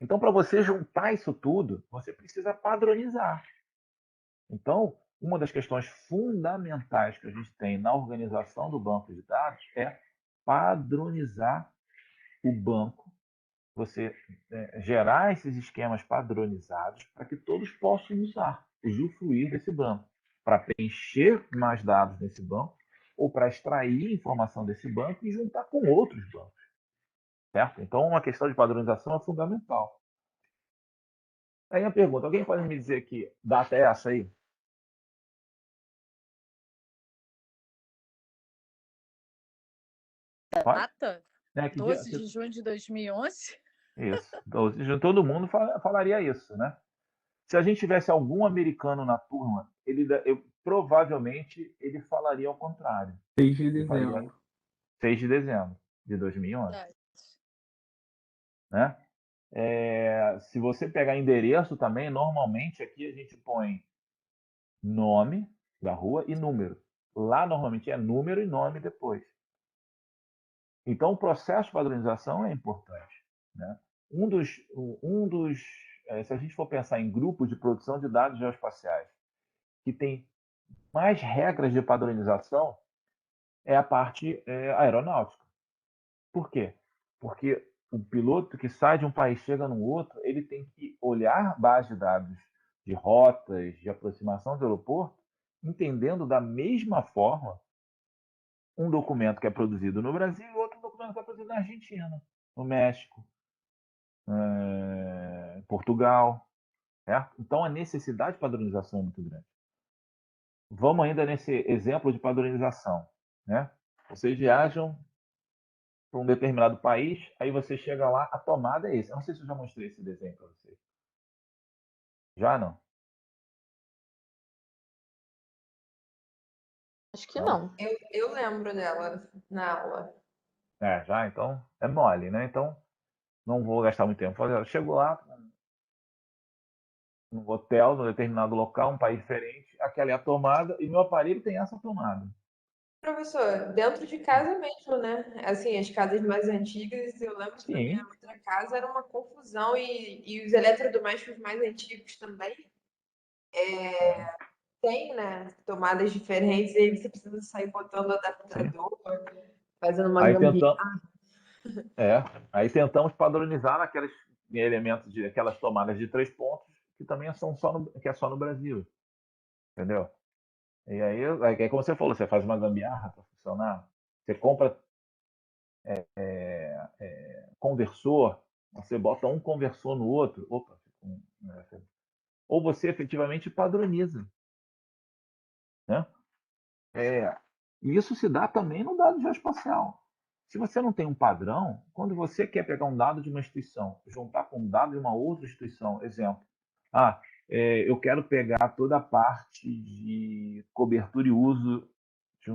Então, para você juntar isso tudo, você precisa padronizar. Então, uma das questões fundamentais que a gente tem na organização do banco de dados é padronizar o banco, você gerar esses esquemas padronizados para que todos possam usufruir desse banco, para preencher mais dados nesse banco ou para extrair informação desse banco e juntar com outros bancos. Certo? Então, uma questão de padronização é fundamental. Aí a pergunta, alguém pode me dizer que data é essa aí? Data? Né? 12 de junho de 2011? Isso. Todo mundo falaria isso, né? Se a gente tivesse algum americano na turma, provavelmente ele falaria ao contrário. 6 de Ele falaria dezembro. 6 de dezembro de 2011. Né? Se você pegar endereço também, normalmente aqui a gente põe nome da rua e número. Lá normalmente é número e nome depois. Então o processo de padronização é importante. Né? Se a gente for pensar em grupos de produção de dados geoespaciais que tem mais regras de padronização, é a parte aeronáutica. Por quê? Porque o piloto que sai de um país chega no outro, ele tem que olhar base de dados de rotas, de aproximação do aeroporto, entendendo da mesma forma um documento que é produzido no Brasil e outro documento que é produzido na Argentina, no México, Portugal. Certo? Então a necessidade de padronização é muito grande. Vamos ainda nesse exemplo de padronização. Né? Vocês viajam para um determinado país, aí você chega lá, a tomada é esse. Eu não sei se eu já mostrei esse desenho para vocês. Já não? Acho que não. Eu lembro dela na aula. Já, então é mole, né? Então não vou gastar muito tempo. Eu chego lá, num hotel, num determinado local, um país diferente, aquela é a tomada e meu aparelho tem essa tomada. Professor, dentro de casa mesmo, né? Assim, as casas mais antigas, eu lembro que na minha outra casa era uma confusão e os eletrodomésticos mais antigos também tem, né? Tomadas diferentes e aí você precisa sair botando o adaptador, fazendo uma gambiarra. Aí tentamos padronizar aqueles elementos aquelas tomadas de 3 pontos que também são que é só no Brasil, entendeu? E aí como você falou, você faz uma gambiarra para funcionar, você compra conversor, você bota um conversor no outro, ou você efetivamente padroniza, né? E isso se dá também no dado geoespacial. Se você não tem um padrão, quando você quer pegar um dado de uma instituição, juntar com um dado de uma outra instituição, exemplo, eu quero pegar toda a parte de cobertura e uso de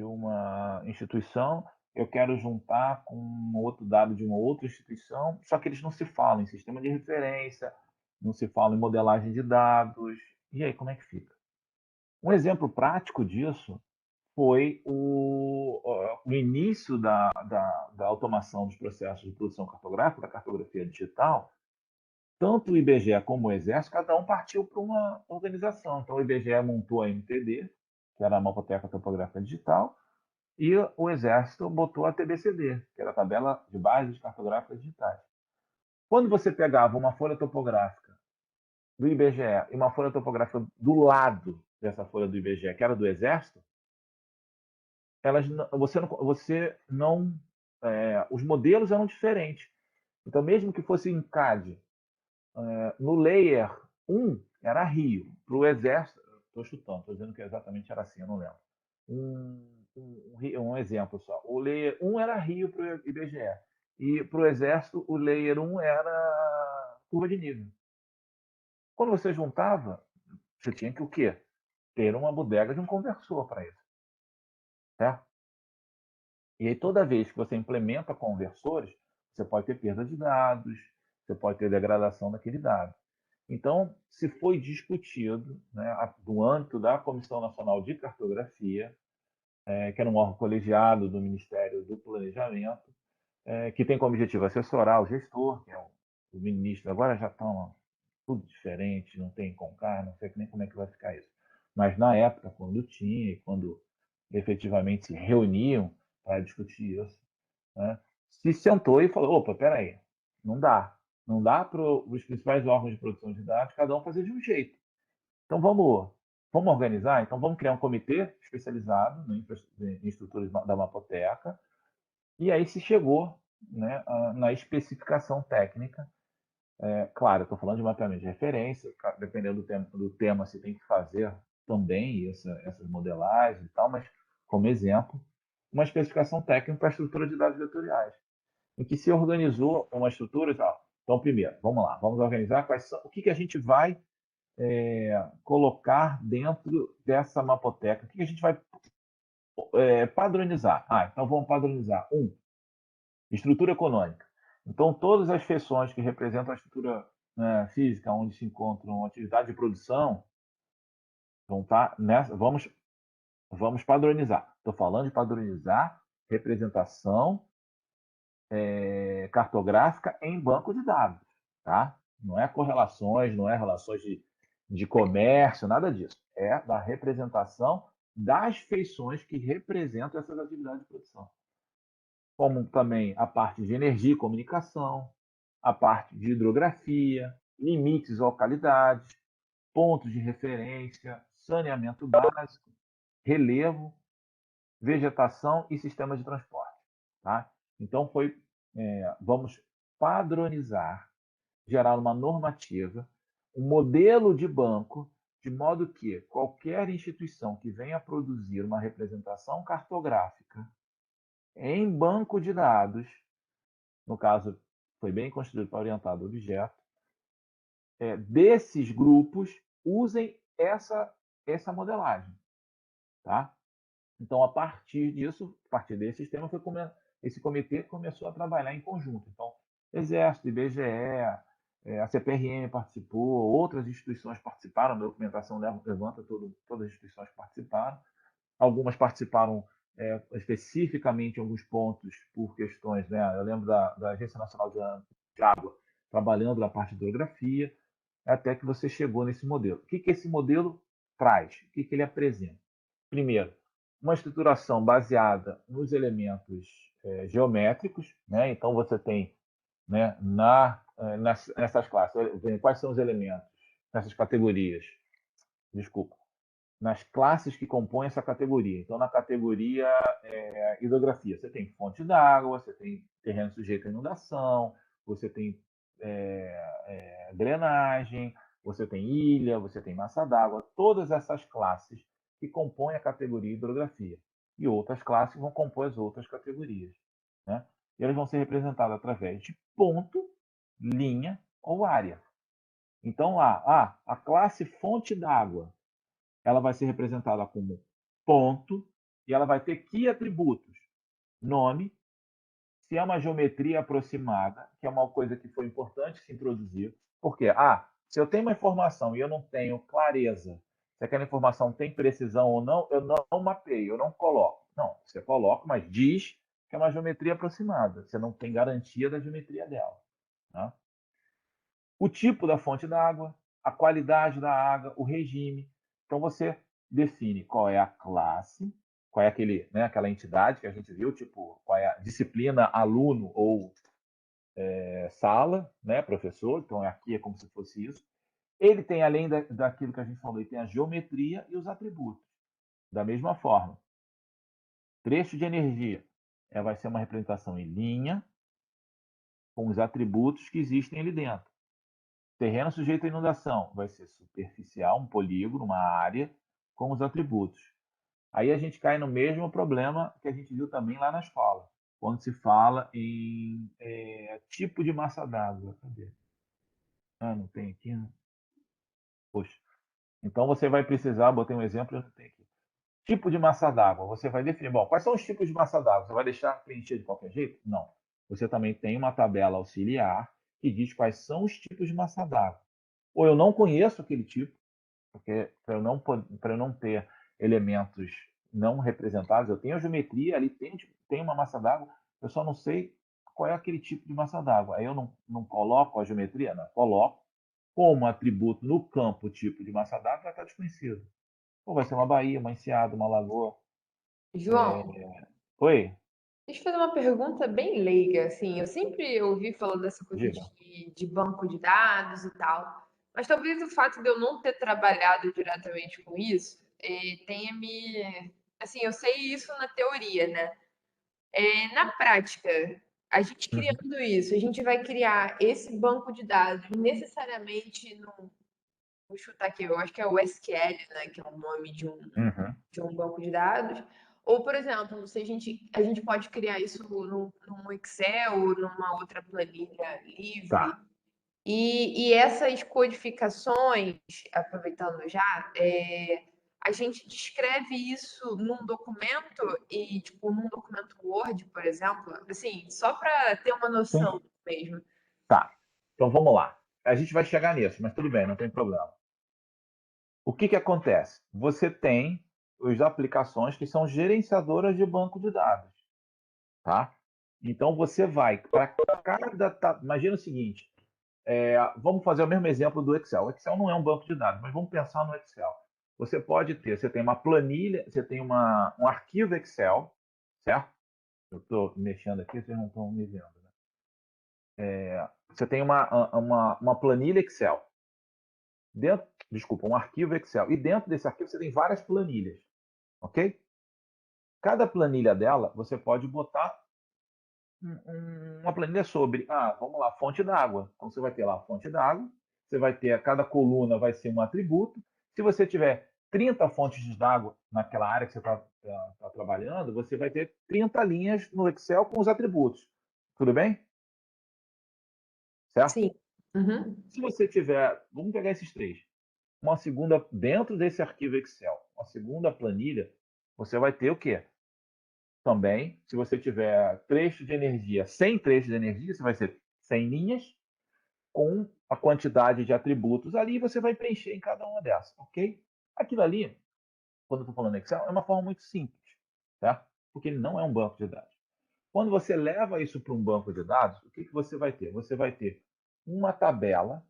uma instituição, eu quero juntar com um outro dado de uma outra instituição, só que eles não se falam em sistema de referência, não se falam em modelagem de dados. E aí, como é que fica? Um exemplo prático disso foi o início da automação dos processos de produção cartográfica, da cartografia digital. Tanto o IBGE como o Exército, cada um partiu para uma organização. Então, o IBGE montou a MTD, que era a Mapoteca Topográfica Digital, e o Exército botou a TBCD, que era a Tabela de Bases Cartográficas Digitais. Quando você pegava uma folha topográfica do IBGE e uma folha topográfica do lado dessa folha do IBGE, que era do Exército, os modelos eram diferentes. Então, mesmo que fosse em CAD, no layer 1 era Rio, para o Exército, estou chutando, estou dizendo que exatamente era assim, eu não lembro. Um exemplo só. O layer 1 era Rio para o IBGE. E para o Exército, o layer 1 era curva de nível. Quando você juntava, você tinha que o quê? Ter uma bodega de um conversor para isso. Certo? E aí, toda vez que você implementa conversores, você pode ter perda de dados, você pode ter degradação daquele dado. Então, se foi discutido, né, no âmbito da Comissão Nacional de Cartografia, que era um órgão colegiado do Ministério do Planejamento, que tem como objetivo assessorar o gestor, que é o ministro. Agora já estão tudo diferente, não tem CONCAR, não sei nem como é que vai ficar isso. Mas na época, quando tinha e quando efetivamente se reuniam para discutir isso, né, se sentou e falou: opa, peraí, não dá. Não dá para os principais órgãos de produção de dados, cada um fazer de um jeito. Então vamos organizar? Então vamos criar um comitê especializado em estruturas da Mapoteca. E aí se chegou, né, na especificação técnica. Claro, estou falando de mapeamento de referência, dependendo do tema, você tem que fazer também essas modelagens e tal, mas como exemplo. uma especificação técnica para a estrutura de dados vetoriais, em que se organizou uma estrutura. Então, primeiro, vamos lá, vamos organizar o que a gente vai colocar dentro dessa mapoteca, o que a gente vai padronizar. Então vamos padronizar. Estrutura econômica. Então, todas as feições que representam a estrutura física, onde se encontram atividade de produção, vão estar nessa. Vamos padronizar. Estou falando de padronizar representação cartográfica em banco de dados, tá? Não é correlações, não é relações de comércio, nada disso. É da representação das feições que representam essas atividades de produção. Como também a parte de energia e comunicação, a parte de hidrografia, limites localidades, pontos de referência, saneamento básico, relevo, vegetação e sistema de transporte. Tá? Então, vamos padronizar, gerar uma normativa, um modelo de banco, de modo que qualquer instituição que venha produzir uma representação cartográfica em banco de dados, no caso, foi bem construído para orientar o objeto, desses grupos usem essa modelagem. Tá? Então, a partir disso, a partir desse sistema, esse comitê começou a trabalhar em conjunto. Então, Exército, IBGE, a CPRM participou, outras instituições participaram, a documentação levanta todas as instituições que participaram. Algumas participaram especificamente em alguns pontos por questões, né? Eu lembro da Agência Nacional de Água trabalhando na parte de hidrografia, até que você chegou nesse modelo. O que esse modelo traz? O que ele apresenta? Primeiro, uma estruturação baseada nos elementos geométricos, né? Então você tem, né, nessas classes, quais são os elementos nessas categorias? Desculpa. Nas classes que compõem essa categoria. Então, na categoria hidrografia, você tem fonte d'água, você tem terreno sujeito à inundação, você tem drenagem, você tem ilha, você tem massa d'água, todas essas classes que compõem a categoria hidrografia. E outras classes vão compor as outras categorias. Né? E elas vão ser representadas através de ponto, linha ou área. Então, lá, a classe fonte d'água, ela vai ser representada como ponto e ela vai ter que atributos? Nome, se é uma geometria aproximada, que é uma coisa que foi importante se introduzir, porque se eu tenho uma informação e eu não tenho clareza se aquela informação tem precisão ou não, eu não mapeio, eu não coloco. Não, você coloca, mas diz que é uma geometria aproximada. Você não tem garantia da geometria dela. Tá? O tipo da fonte d'água, a qualidade da água, o regime. Então, você define qual é a classe, qual é aquela entidade que a gente viu, tipo, qual é a disciplina, aluno ou sala, né, professor. Então, aqui é como se fosse isso. Ele tem, além daquilo que a gente falou, ele tem a geometria e os atributos. Da mesma forma, trecho de energia vai ser uma representação em linha com os atributos que existem ali dentro. Terreno sujeito à inundação vai ser superficial, um polígono, uma área, com os atributos. Aí a gente cai no mesmo problema que a gente viu também lá na escola, quando se fala em tipo de massa d'água. Cadê? Não tem aqui, né? Poxa. Então você vai precisar, botei um exemplo, eu não tenho aqui. Tipo de massa d'água, você vai definir. Bom, quais são os tipos de massa d'água? Você vai deixar preencher de qualquer jeito? Não. Você também tem uma tabela auxiliar que diz quais são os tipos de massa d'água. Ou eu não conheço aquele tipo, porque para eu não ter elementos não representados, eu tenho a geometria, ali tem uma massa d'água, eu só não sei qual é aquele tipo de massa d'água. Aí eu não coloco a geometria? Não, coloco como atributo no campo tipo de massa d'água, vai estar desconhecido. Ou vai ser uma baía, uma enseada, uma lagoa. João, Oi? deixa eu fazer uma pergunta bem leiga, assim. Eu sempre ouvi falar dessa coisa Diga. de banco de dados e tal, mas talvez o fato de eu não ter trabalhado diretamente com isso tenha me. Assim, eu sei isso na teoria, né? Na prática, a gente criando isso, a gente vai criar esse banco de dados necessariamente no. Vou chutar aqui, eu acho que é o SQL, né? Que é o nome de um banco de dados. Ou, por exemplo, se a gente pode criar isso num Excel ou numa outra planilha livre. Tá. E essas codificações, aproveitando já, a gente descreve isso num documento e, tipo, num documento Word, por exemplo, assim, só para ter uma Sim. noção mesmo. Tá. Então vamos lá. A gente vai chegar nisso, mas tudo bem, não tem problema. O que acontece? Você tem as aplicações que são gerenciadoras de banco de dados, tá? Então você vai para cada. Imagina o seguinte: vamos fazer o mesmo exemplo do Excel. O Excel não é um banco de dados, mas vamos pensar no Excel. Você tem uma planilha, você tem um arquivo Excel, certo? Eu estou mexendo aqui, vocês não estão me vendo, né? Você tem uma planilha Excel. Desculpa, um arquivo Excel. E dentro desse arquivo você tem várias planilhas, ok? Cada planilha dela, você pode botar uma planilha sobre, vamos lá, fonte d'água. Então você vai ter lá a fonte d'água, você vai ter, cada coluna vai ser um atributo. Se você tiver 30 fontes d'água naquela área que você está trabalhando, você vai ter 30 linhas no Excel com os atributos. Tudo bem? Certo? Sim. Uhum. Se você tiver, vamos pegar esses três, uma segunda, dentro desse arquivo Excel, uma segunda planilha, você vai ter o quê? Também, se você tiver trecho de energia, 100 trechos de energia, você vai ser 100 linhas com a quantidade de atributos ali, você vai preencher em cada uma dessas, ok? Aquilo ali, quando eu estou falando Excel, é uma forma muito simples, tá? Porque ele não é um banco de dados. Quando você leva isso para um banco de dados, o que você vai ter? Você vai ter uma tabela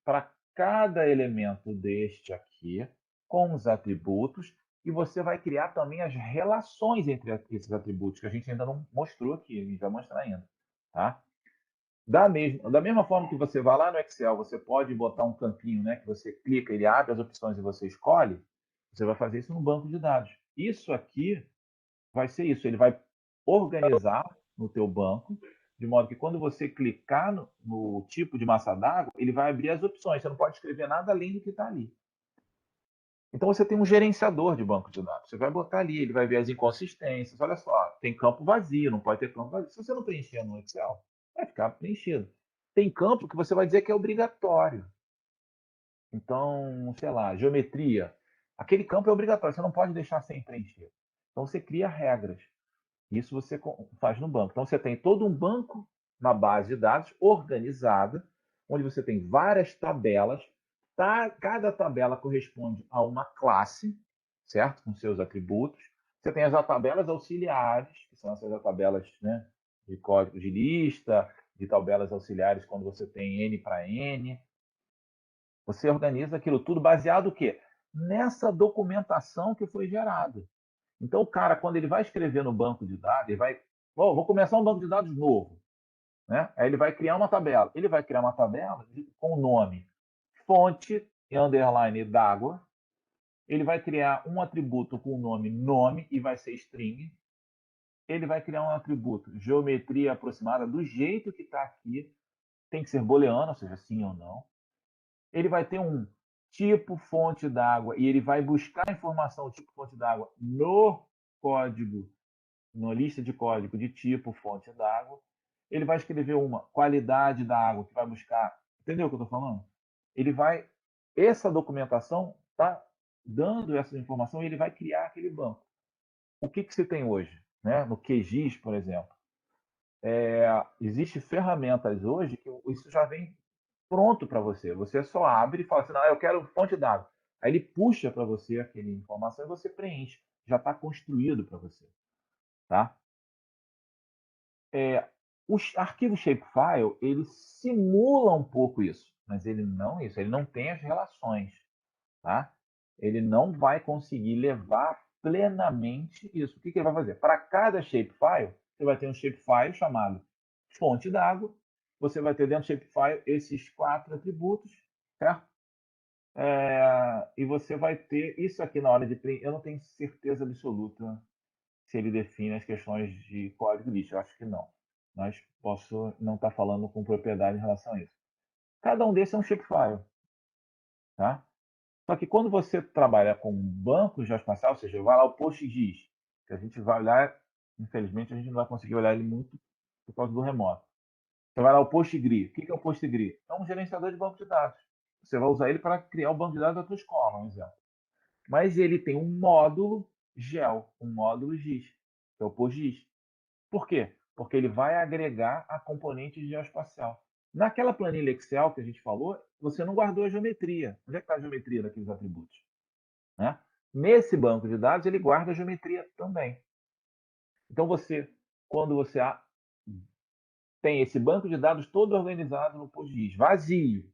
para cada elemento deste aqui, com os atributos, e você vai criar também as relações entre esses atributos, que a gente ainda não mostrou aqui, a gente vai mostrar ainda. Tá? Da mesma forma que você vai lá no Excel, você pode botar um campinho, né, que você clica, ele abre as opções e você escolhe, você vai fazer isso no banco de dados. Isso aqui vai ser isso, ele vai organizar no teu banco, de modo que quando você clicar no tipo de massa d'água, ele vai abrir as opções, você não pode escrever nada além do que está ali. Então você tem um gerenciador de banco de dados, você vai botar ali, ele vai ver as inconsistências, olha só, tem campo vazio, não pode ter campo vazio. Se você não preencher no Excel, vai ficar preenchido. Tem campo que você vai dizer que é obrigatório. Então, sei lá, geometria. Aquele campo é obrigatório, você não pode deixar sem preencher. Então você cria regras. Isso você faz no banco. Então você tem todo um banco na base de dados organizada, onde você tem várias tabelas. Cada tabela corresponde a uma classe, certo? Com seus atributos. Você tem as tabelas auxiliares, que são essas tabelas, né, de código de lista, de tabelas auxiliares quando você tem N para N. Você organiza aquilo tudo baseado o quê? Nessa documentação que foi gerada. Então, o cara, quando ele vai escrever no banco de dados, ele vai. Vou começar um banco de dados novo. Né? Aí ele vai criar uma tabela. Ele vai criar uma tabela com o nome fonte e underline d'água. Ele vai criar um atributo com o nome e vai ser string. Ele vai criar um atributo geometria aproximada do jeito que está aqui. Tem que ser booleano, ou seja, sim ou não. Ele vai ter um tipo fonte d'água e ele vai buscar a informação do tipo fonte d'água no código, na lista de código de tipo fonte d'água. Ele vai escrever uma qualidade da água, que vai buscar. Entendeu o que eu estou falando? Ele vai. Essa documentação está dando essa informação e ele vai criar aquele banco. O que se tem hoje? Né? No QGIS, por exemplo. Existem ferramentas hoje que isso já vem pronto para você. Você só abre e fala assim: não, eu quero fonte d'água. Aí ele puxa para você aquela informação e você preenche. Já está construído para você. Tá? Os arquivos shapefile, ele simula um pouco isso, mas ele não isso, ele não tem as relações, tá? Ele não vai conseguir levar plenamente isso. O que ele vai fazer? Para cada shapefile, você vai ter um shapefile chamado fonte d'água, você vai ter dentro do shapefile esses 4 atributos, certo? E você vai ter isso aqui na hora de preencher. Eu não tenho certeza absoluta se ele define as questões de código lixo. Eu acho que não. Mas posso não estar falando com propriedade em relação a isso. Cada um desses é um shapefile. Tá? Só que quando você trabalha com banco geoespacial, ou seja, vai lá o PostGIS, que a gente vai olhar, infelizmente, a gente não vai conseguir olhar ele muito por causa do remoto. Você vai lá, o Postgre. O que é o Postgre? É um gerenciador de banco de dados. Você vai usar ele para criar o banco de dados da tua escola, um exemplo. Mas ele tem um módulo GEL, um módulo GIS, que é o PostGIS. Por quê? Porque ele vai agregar a componente geoespacial. Naquela planilha Excel que a gente falou, você não guardou a geometria. Onde é que está a geometria daqueles atributos? Né? Nesse banco de dados, ele guarda a geometria também. Então, quando você tem esse banco de dados todo organizado no PostGIS, vazio,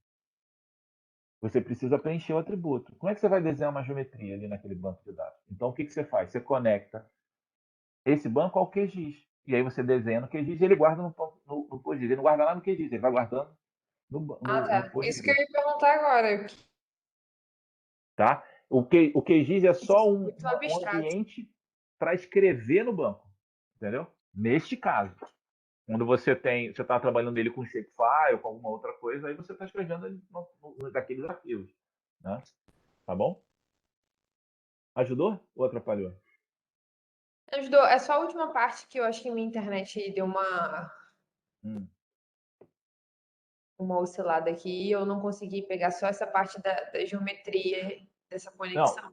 você precisa preencher o atributo. Como é que você vai desenhar uma geometria ali naquele banco de dados? Então, o que você faz? Você conecta esse banco ao QGIS. E aí você desenha no QGIS e ele guarda no PostGIS. Ele não guarda lá no QGIS, ele vai guardando no Tá. Isso que eu PostGIS. ia perguntar agora. Tá? O QGIS é só Muito um abstrato. ambiente para escrever no banco. Entendeu? Neste caso. Quando você está trabalhando nele com Shapefile ou com alguma outra coisa, aí você está escrevendo ele daqueles arquivos. Né? Tá bom? Ajudou ou atrapalhou? Ajudou. É só a última parte que eu acho que minha internet deu uma oscilada aqui e eu não consegui pegar só essa parte da geometria dessa Não, conexão.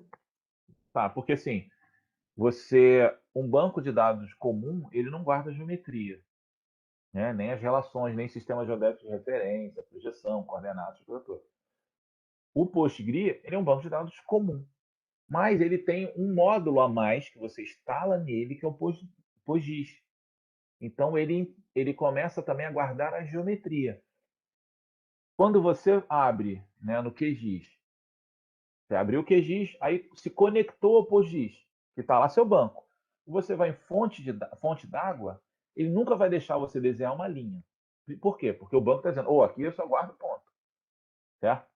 tá, porque assim, um banco de dados comum, ele não guarda geometria, né? Nem as relações, nem sistema geodésico de referência, projeção, coordenadas, tudo toda. O PostgRE, ele é um banco de dados comum, mas ele tem um módulo a mais que você instala nele, que é o PostGIS. Então, ele começa também a guardar a geometria. Quando você abre, né, no QGIS, você abriu o QGIS, aí se conectou ao PostGIS, que está lá seu banco. Você vai em fonte d'água, ele nunca vai deixar você desenhar uma linha. Por quê? Porque o banco está dizendo, aqui eu só guardo ponto. Certo?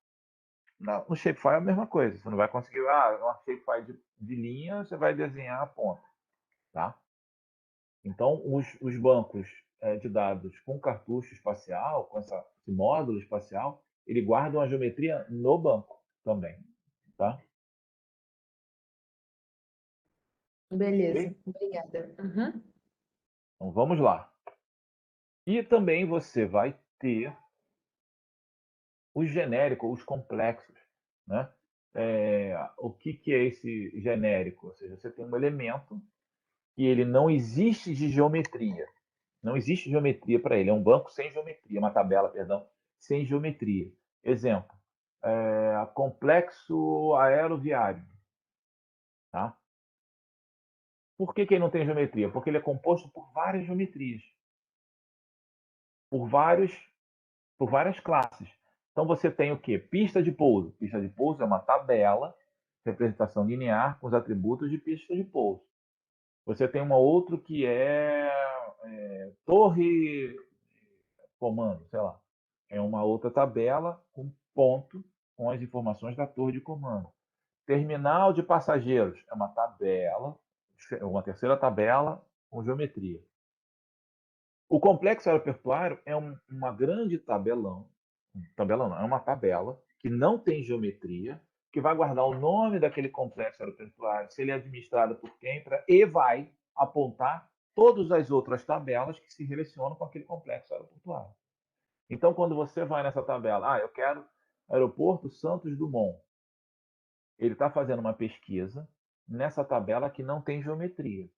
No Shapefile é a mesma coisa. Você não vai conseguir, um Shapefile de linha, você vai desenhar a ponta. Tá? Então, os bancos de dados com cartucho espacial, com esse módulo espacial, ele guarda a geometria no banco também. Tá? Beleza, Ok? obrigada. Então, vamos lá. E também você vai ter os genéricos, os complexos. Né? O que é esse genérico? Ou seja, você tem um elemento e ele não existe de geometria. Não existe geometria para ele. É um banco sem geometria, uma tabela, perdão, sem geometria. Exemplo, complexo aeroviário. Tá? Por que ele não tem geometria? Porque ele é composto por várias geometrias. Por várias classes. Então você tem o quê? Pista de pouso. Pista de pouso é uma tabela, representação linear com os atributos de pista de pouso. Você tem uma outra que torre comando, sei lá. É uma outra tabela com ponto com as informações da torre de comando. Terminal de passageiros é uma tabela, uma terceira tabela com geometria. O complexo aeroportuário é uma grande tabelão, é uma tabela que não tem geometria, que vai guardar o nome daquele complexo aeroportuário, se ele é administrado por quem, e vai apontar todas as outras tabelas que se relacionam com aquele complexo aeroportuário. Então, quando você vai nessa tabela, eu quero aeroporto Santos Dumont, ele está fazendo uma pesquisa nessa tabela que não tem geometria,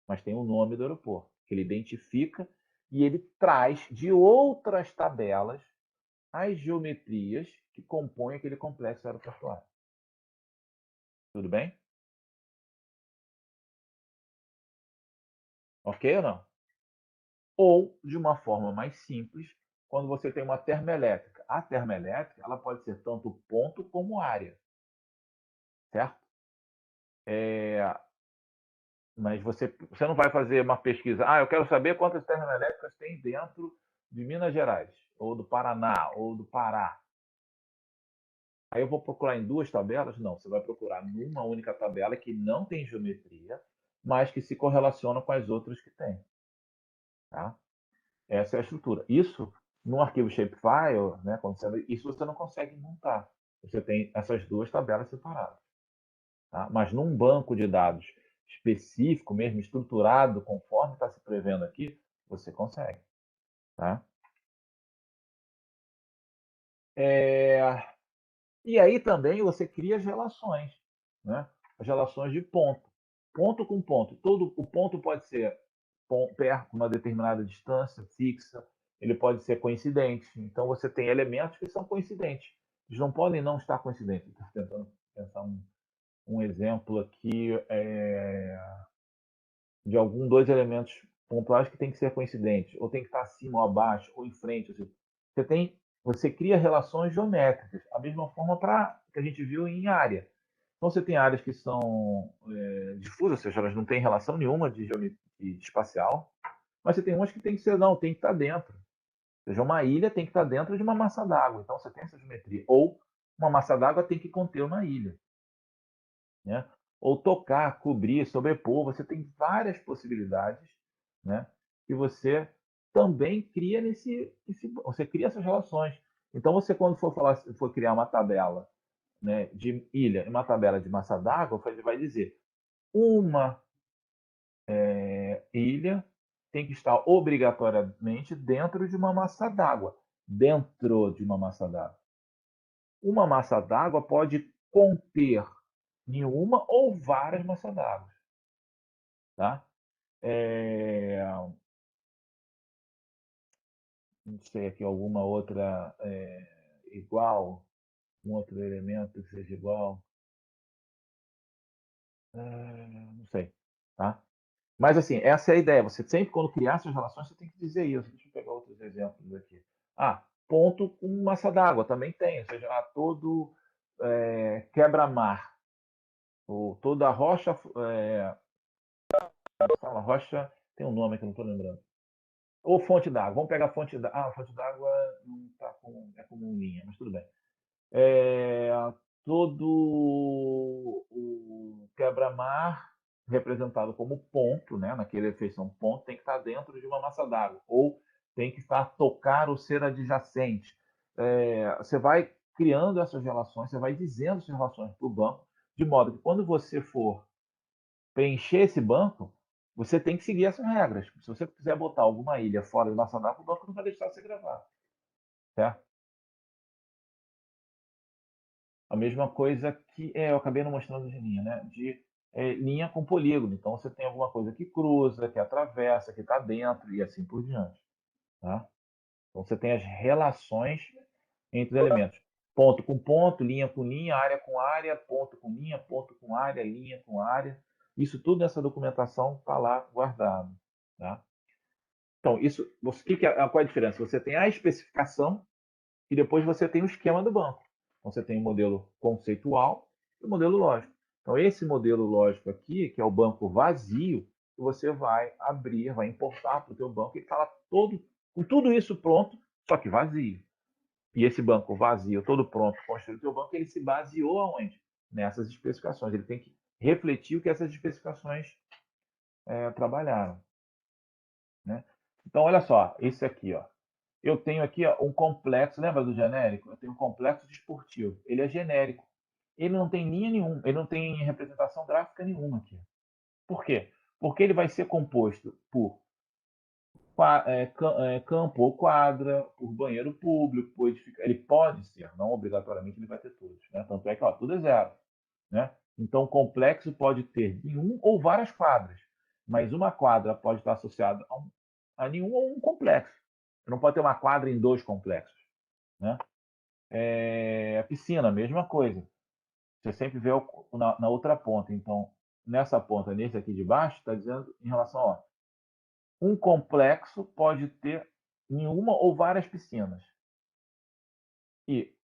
mas tem o nome do aeroporto, que ele identifica e ele traz de outras tabelas as geometrias que compõem aquele complexo aeroportuário. Tudo bem? Ok ou não? Ou, de uma forma mais simples, quando você tem uma termoelétrica. A termoelétrica ela pode ser tanto ponto como área. Certo? Mas você não vai fazer uma pesquisa. Eu quero saber quantas termoelétricas tem dentro de Minas Gerais, ou do Paraná, ou do Pará. Aí eu vou procurar em duas tabelas? Não, você vai procurar numa única tabela que não tem geometria, mas que se correlaciona com as outras que tem. Tá? Essa é a estrutura. Isso, no arquivo Shapefile, né, isso você não consegue montar. Você tem essas duas tabelas separadas. Tá? Mas num banco de dados específico, mesmo estruturado, conforme está se prevendo aqui, você consegue. Tá? E aí também você cria as relações, né? As relações de ponto. Ponto com ponto. Todo o ponto pode ser perto, uma determinada distância fixa, ele pode ser coincidente. Então você tem elementos que são coincidentes. Eles não podem não estar coincidentes. Estou tentando pensar um exemplo aqui de dois elementos pontuais que tem que ser coincidentes, ou tem que estar acima ou abaixo, ou em frente. Ou seja, você cria relações geométricas, a mesma forma que a gente viu em área. Então você tem áreas que são difusas, ou seja, elas não têm relação nenhuma de geometria espacial, mas você tem umas que tem que ser, não, tem que estar dentro. Ou seja, uma ilha tem que estar dentro de uma massa d'água, então você tem essa geometria. Ou uma massa d'água tem que conter uma ilha. Né? Ou tocar, cobrir, sobrepor, você tem várias possibilidades, né? Que você também cria você cria essas relações. Então você quando for criar uma tabela, né, de ilha e uma tabela de massa d'água, você vai dizer uma ilha tem que estar obrigatoriamente dentro de uma massa d'água, dentro de uma massa d'água. Uma massa d'água pode conter nenhuma ou várias massas d'água. Tá? Não sei aqui alguma outra igual, um outro elemento que seja igual. Não sei. Tá? Mas assim, essa é a ideia. Você sempre, quando criar essas relações, você tem que dizer isso. Deixa eu pegar outros exemplos aqui. Ponto com massa d'água também tem. Ou seja, todo quebra-mar. Ou toda rocha. Fala, rocha tem um nome que eu não estou lembrando. Ou fonte d'água. Vamos pegar a fonte d'água. A fonte d'água não tá é como linha, mas tudo bem. Todo o quebra-mar representado como ponto, né, naquele feição ponto, tem que estar dentro de uma massa d'água, ou tem que estar tocar ou ser adjacente. Você vai criando essas relações, você vai dizendo essas relações para o banco, de modo que quando você for preencher esse banco, você tem que seguir essas regras. Se você quiser botar alguma ilha fora da massa d'água, o banco não vai deixar você gravar. Certo? A mesma coisa que eu acabei não mostrando de linha, né? De linha com polígono. Então você tem alguma coisa que cruza, que atravessa, que está dentro e assim por diante. Tá? Então você tem as relações entre os elementos. Ponto com ponto, linha com linha, área com área, ponto com área, linha com área. Isso tudo nessa documentação está lá guardado. Tá? Então, qual é a diferença? Você tem a especificação e depois você tem o esquema do banco. Então, você tem o modelo conceitual e o modelo lógico. Então, esse modelo lógico aqui, que é o banco vazio, você vai abrir, vai importar para o teu banco e está lá com tudo isso pronto, só que vazio. E esse banco vazio, todo pronto, construído o teu banco, ele se baseou aonde? Nessas especificações. Ele tem que refletir o que essas especificações trabalharam. Né? Então, olha só, esse aqui, ó. Eu tenho aqui um complexo, lembra do genérico? Eu tenho um complexo desportivo. Ele é genérico. Ele não tem linha nenhuma, ele não tem representação gráfica nenhuma aqui. Por quê? Porque ele vai ser composto por campo ou quadra, por banheiro público, por ele pode ser, não obrigatoriamente ele vai ter todos. Né? Tanto é que tudo é zero. Né? Então, o complexo pode ter nenhum ou várias quadras, mas uma quadra pode estar associada a nenhum ou um complexo. Você não pode ter uma quadra em dois complexos. Né? A piscina, mesma coisa. Você sempre vê na outra ponta. Então, nessa ponta, nesse aqui de baixo, está dizendo em relação a um complexo pode ter nenhuma ou várias piscinas. E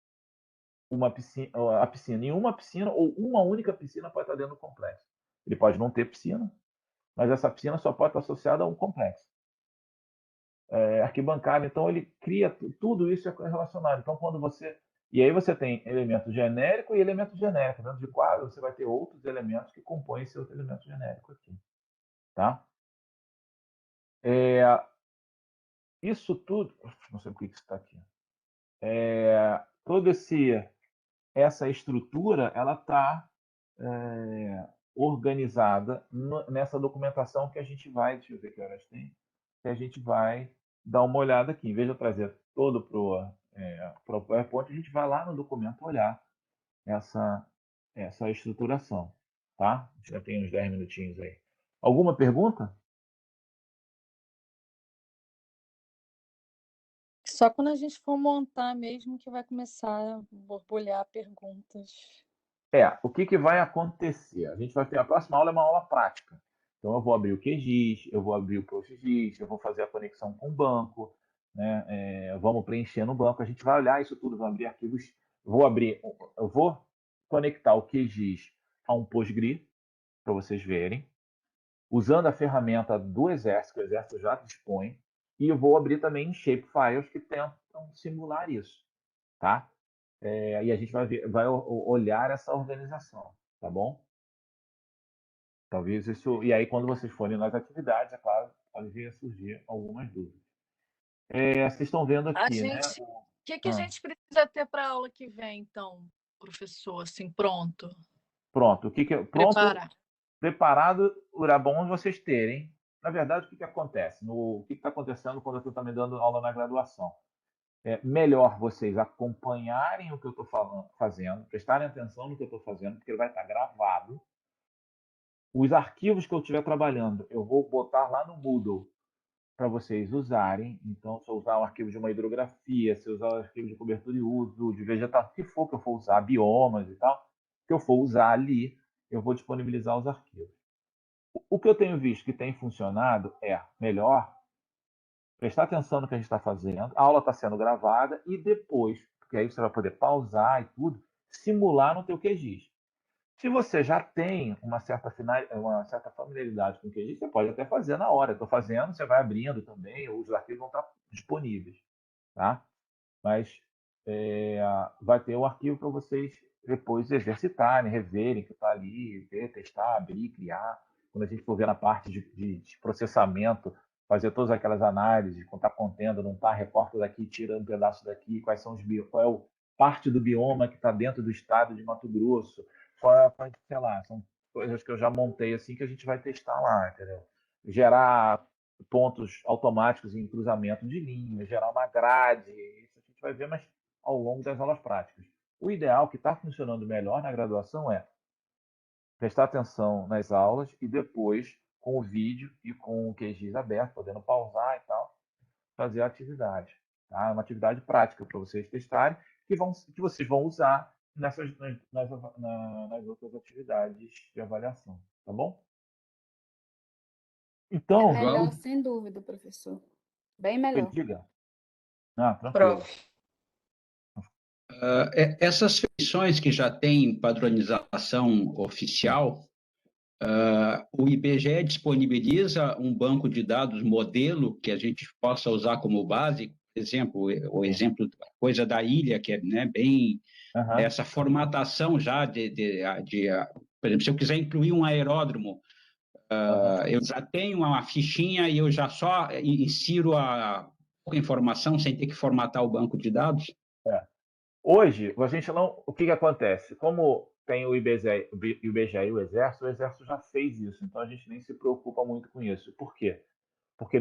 a piscina, nenhuma piscina ou uma única piscina pode estar dentro do complexo. Ele pode não ter piscina, mas essa piscina só pode estar associada a um complexo. Arquibancada, então ele cria tudo isso é relacionado. Então, e aí você tem elemento genérico e elemento genérico. Dentro de quadro, você vai ter outros elementos que compõem esse outro elemento genérico aqui. Tá? Isso tudo... Não sei por que isso está aqui. Toda essa estrutura, ela está organizada nessa documentação que a gente vai, deixa eu ver que horas tem, que a gente vai dar uma olhada aqui. Em vez de eu trazer todo para o PowerPoint, a gente vai lá no documento olhar essa estruturação, tá? Já tem uns 10 minutinhos aí. Alguma pergunta? Só quando a gente for montar mesmo que vai começar a borbulhar perguntas. O que vai acontecer? A gente vai ter a próxima aula é uma aula prática. Então eu vou abrir o QGIS, eu vou abrir o ProfGIS, eu vou fazer a conexão com o banco, né? Vamos preencher no banco. A gente vai olhar isso tudo, vamos abrir arquivos. Eu vou conectar o QGIS a um PostgRI para vocês verem, usando a ferramenta do Exército, que o Exército já dispõe, e eu vou abrir também em shapefiles que tentam simular isso, tá? E a gente vai olhar essa organização, tá bom? Talvez isso. E aí, quando vocês forem nas atividades, é claro, pode vir a surgir algumas dúvidas. Vocês estão vendo aqui, né? O que a gente precisa ter para a aula que vem, então, professor? Assim, pronto. Pronto. Pronto, Preparar. Preparado, era bom vocês terem. Na verdade, o que acontece? O que está acontecendo quando eu estou também dando aula na graduação? É melhor vocês acompanharem o que eu estou fazendo, prestarem atenção no que eu estou fazendo, porque ele vai estar gravado. Os arquivos que eu estiver trabalhando, eu vou botar lá no Moodle para vocês usarem. Então, se eu usar um arquivo de uma hidrografia, se eu usar um arquivo de cobertura e uso, de vegetação, o que for que eu for usar, biomas e tal, que eu for usar ali, eu vou disponibilizar os arquivos. O que eu tenho visto que tem funcionado é melhor prestar atenção no que a gente está fazendo, a aula está sendo gravada e depois, porque aí você vai poder pausar e tudo, simular no teu QGIS. Se você já tem uma certa familiaridade com o QGIS, você pode até fazer na hora. Estou fazendo, você vai abrindo também, os arquivos vão estar disponíveis, tá? Mas vai ter o arquivo para vocês depois exercitarem, reverem que está ali, ver, testar, abrir, criar. Quando a gente for ver na parte de processamento, fazer todas aquelas análises, quando está contendo, não está, recorta daqui, tira um pedaço daqui, quais são os qual é a parte do bioma que está dentro do estado de Mato Grosso, sei lá, são coisas que eu já montei assim que a gente vai testar lá, entendeu? Gerar pontos automáticos em cruzamento de linhas, gerar uma grade, isso a gente vai ver, mas ao longo das aulas práticas. O ideal, que está funcionando melhor na graduação, é prestar atenção nas aulas e depois, com o vídeo e com o QGIS aberto, podendo pausar e tal, fazer a atividade. Tá? É uma atividade prática para vocês testarem, que vocês vão usar nas outras atividades de avaliação. Tá bom? Então, É melhor, sem dúvida, professor. Bem melhor. Diga. Tranquilo. Essas feições que já têm padronização oficial, o IBGE disponibiliza um banco de dados modelo que a gente possa usar como base, por exemplo, o exemplo da coisa da ilha, que é, né, bem essa formatação já de, por exemplo, se eu quiser incluir um aeródromo, eu já tenho uma fichinha e eu já só insiro a informação sem ter que formatar o banco de dados? Hoje, a gente não. O que acontece? Como tem o IBGE e o Exército já fez isso, então a gente nem se preocupa muito com isso. Por quê? Porque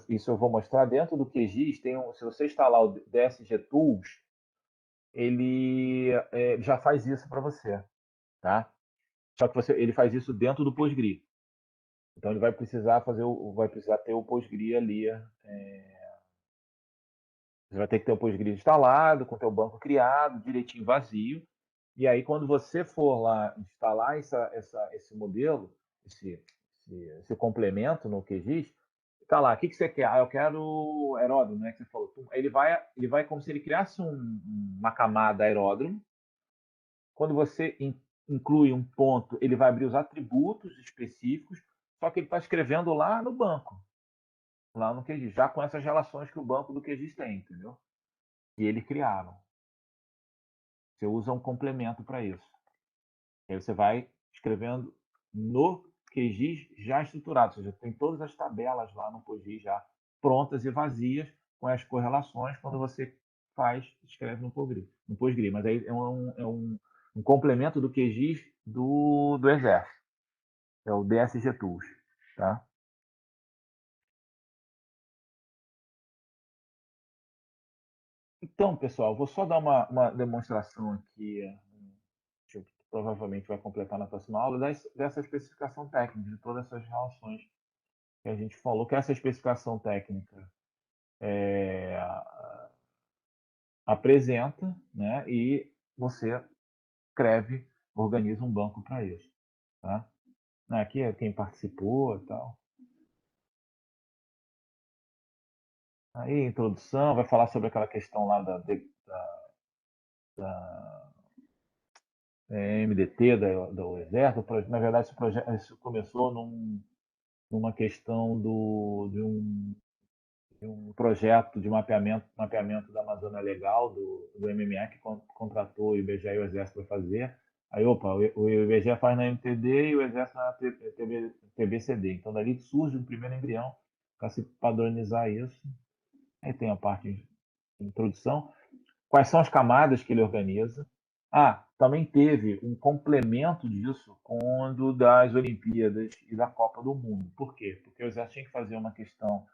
isso eu vou mostrar, dentro do QGIS, se você instalar o DSG Tools, ele já faz isso para você, tá? Só que ele faz isso dentro do PostgRI. Então ele vai precisar ter o PostgRI ali. Você vai ter que ter o PostgRI instalado, com o teu banco criado, direitinho vazio. E aí, quando você for lá instalar esse modelo, esse complemento no QGIS, tá lá, o que você quer? Eu quero aeródromo, né? Que você falou. Ele vai como se ele criasse uma camada aeródromo. Quando você inclui um ponto, ele vai abrir os atributos específicos, só que ele está escrevendo lá no banco, lá no QGIS, já com essas relações que o banco do QGIS tem, entendeu? E eles criaram. Você usa um complemento para isso. Aí você vai escrevendo no QGIS já estruturado, ou seja, tem todas as tabelas lá no PostGIS já prontas e vazias com as correlações quando você escreve no PostgRI. Mas aí é um complemento do QGIS do Exército. É o DSG Tools, tá? Então, pessoal, vou só dar uma demonstração aqui, que provavelmente vai completar na próxima aula, dessa especificação técnica, de todas essas relações que a gente falou, que essa especificação técnica apresenta, né, e você escreve, organiza um banco para isso. Tá? Aqui é quem participou e tal. Aí, introdução, vai falar sobre aquela questão lá da MDT, do Exército. Na verdade, isso começou numa questão de um projeto de mapeamento da Amazônia Legal, do MMA, que contratou o IBGE e o Exército para fazer. Aí, opa, o IBGE faz na MTD e o Exército na TBCD. Então, dali surge um primeiro embrião para se padronizar isso. Aí tem a parte de introdução. Quais são as camadas que ele organiza? Também teve um complemento disso quando das Olimpíadas e da Copa do Mundo. Por quê? Porque o Exército tinha que fazer uma questão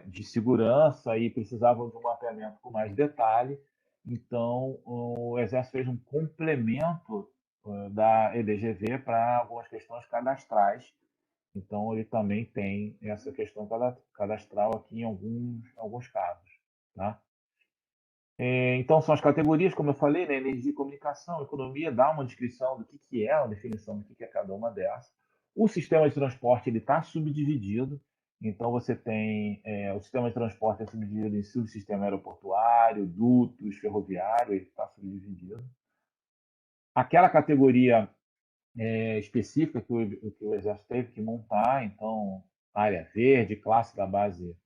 de segurança e precisavam de um mapeamento com mais detalhe. Então, o Exército fez um complemento da EDGV para algumas questões cadastrais. Então, ele também tem essa questão cadastral aqui em alguns casos. Tá? Então, são as categorias, como eu falei, né? Energia e comunicação, economia, dá uma descrição do que é, uma definição do que é cada uma dessas. O sistema de transporte está subdividido. Então, você tem o sistema de transporte é subdividido em subsistema aeroportuário, dutos, ferroviário, ele está subdividido. Aquela categoria específica que o Exército teve que montar, então, área verde, classe da base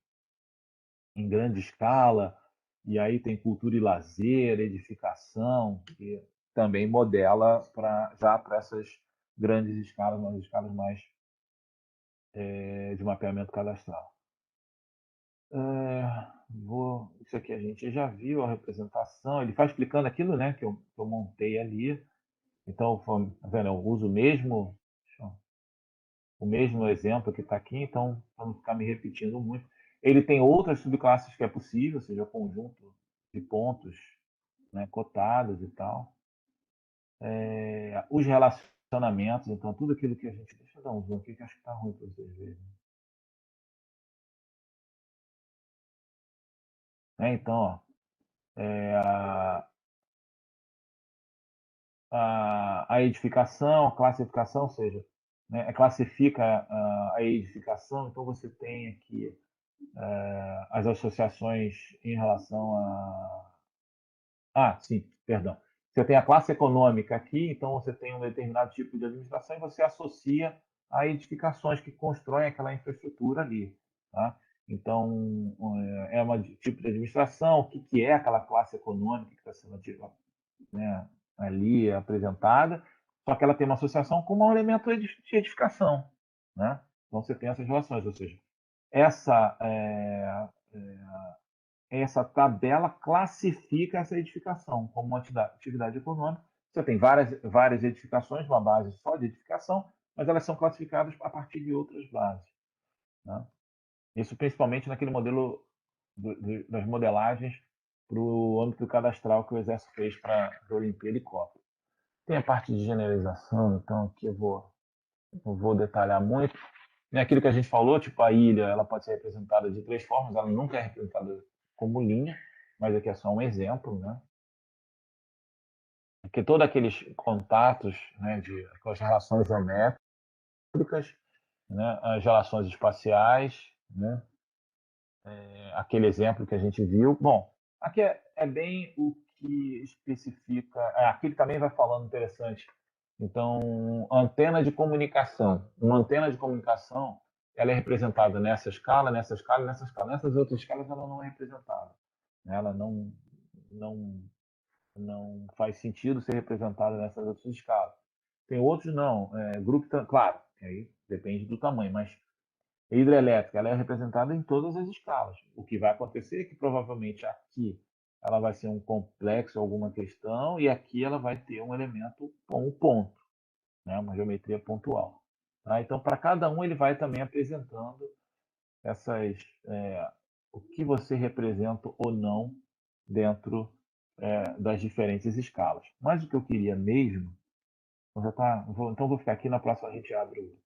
em grande escala, e aí tem cultura e lazer, edificação, que também modela já para essas grandes escalas, umas escalas mais de mapeamento cadastral. Isso aqui a gente já viu, a representação. Ele vai explicando aquilo, né, que eu montei ali. Então, tá vendo, eu uso o mesmo exemplo que está aqui, então, para não ficar me repetindo muito. Ele tem outras subclasses que é possível, ou seja, o conjunto de pontos, né, cotados e tal. Os relacionamentos, então, tudo aquilo que a gente... Deixa eu dar um zoom aqui, que acho que está ruim para vocês verem. Então, ó, a edificação, a classificação, ou seja, né, classifica a edificação, então você tem aqui as associações em relação sim, perdão. Você tem a classe econômica aqui, então você tem um determinado tipo de administração e você associa a edificações que constroem aquela infraestrutura ali. Tá? Então, é um tipo de administração, o que é aquela classe econômica que está sendo né, ali apresentada, só que ela tem uma associação com um elemento de edificação. Né? Então, você tem essas relações, ou seja, essa tabela classifica essa edificação como uma atividade econômica. Você tem várias edificações, uma base só de edificação, mas elas são classificadas a partir de outras bases. Né? Isso principalmente naquele modelo das modelagens para o âmbito cadastral que o Exército fez para a Olimpíada e Copa. Tem a parte de generalização, então aqui eu vou detalhar muito. É aquilo que a gente falou, tipo a ilha, ela pode ser representada de 3 formas, ela nunca é representada como linha, mas aqui é só um exemplo, né? Porque todos aqueles contatos, né, com as relações geométricas, né, as relações espaciais, né, aquele exemplo que a gente viu. Bom, aqui é bem o que especifica. Aqui ele também vai falando interessante. Então, antena de comunicação. Uma antena de comunicação ela é representada nessa escala, nessa escala, nessa escala. Nessas outras escalas ela não é representada. Ela não faz sentido ser representada nessas outras escalas. Tem outros não. Grupo, claro, aí depende do tamanho, mas a hidrelétrica ela é representada em todas as escalas. O que vai acontecer é que provavelmente aqui ela vai ser um complexo, alguma questão, e aqui ela vai ter um elemento com um ponto, né? Uma geometria pontual. Tá? Então, para cada um, ele vai também apresentando o que você representa ou não dentro das diferentes escalas. Mas o que eu queria mesmo, então vou ficar aqui, na próxima a gente abre o.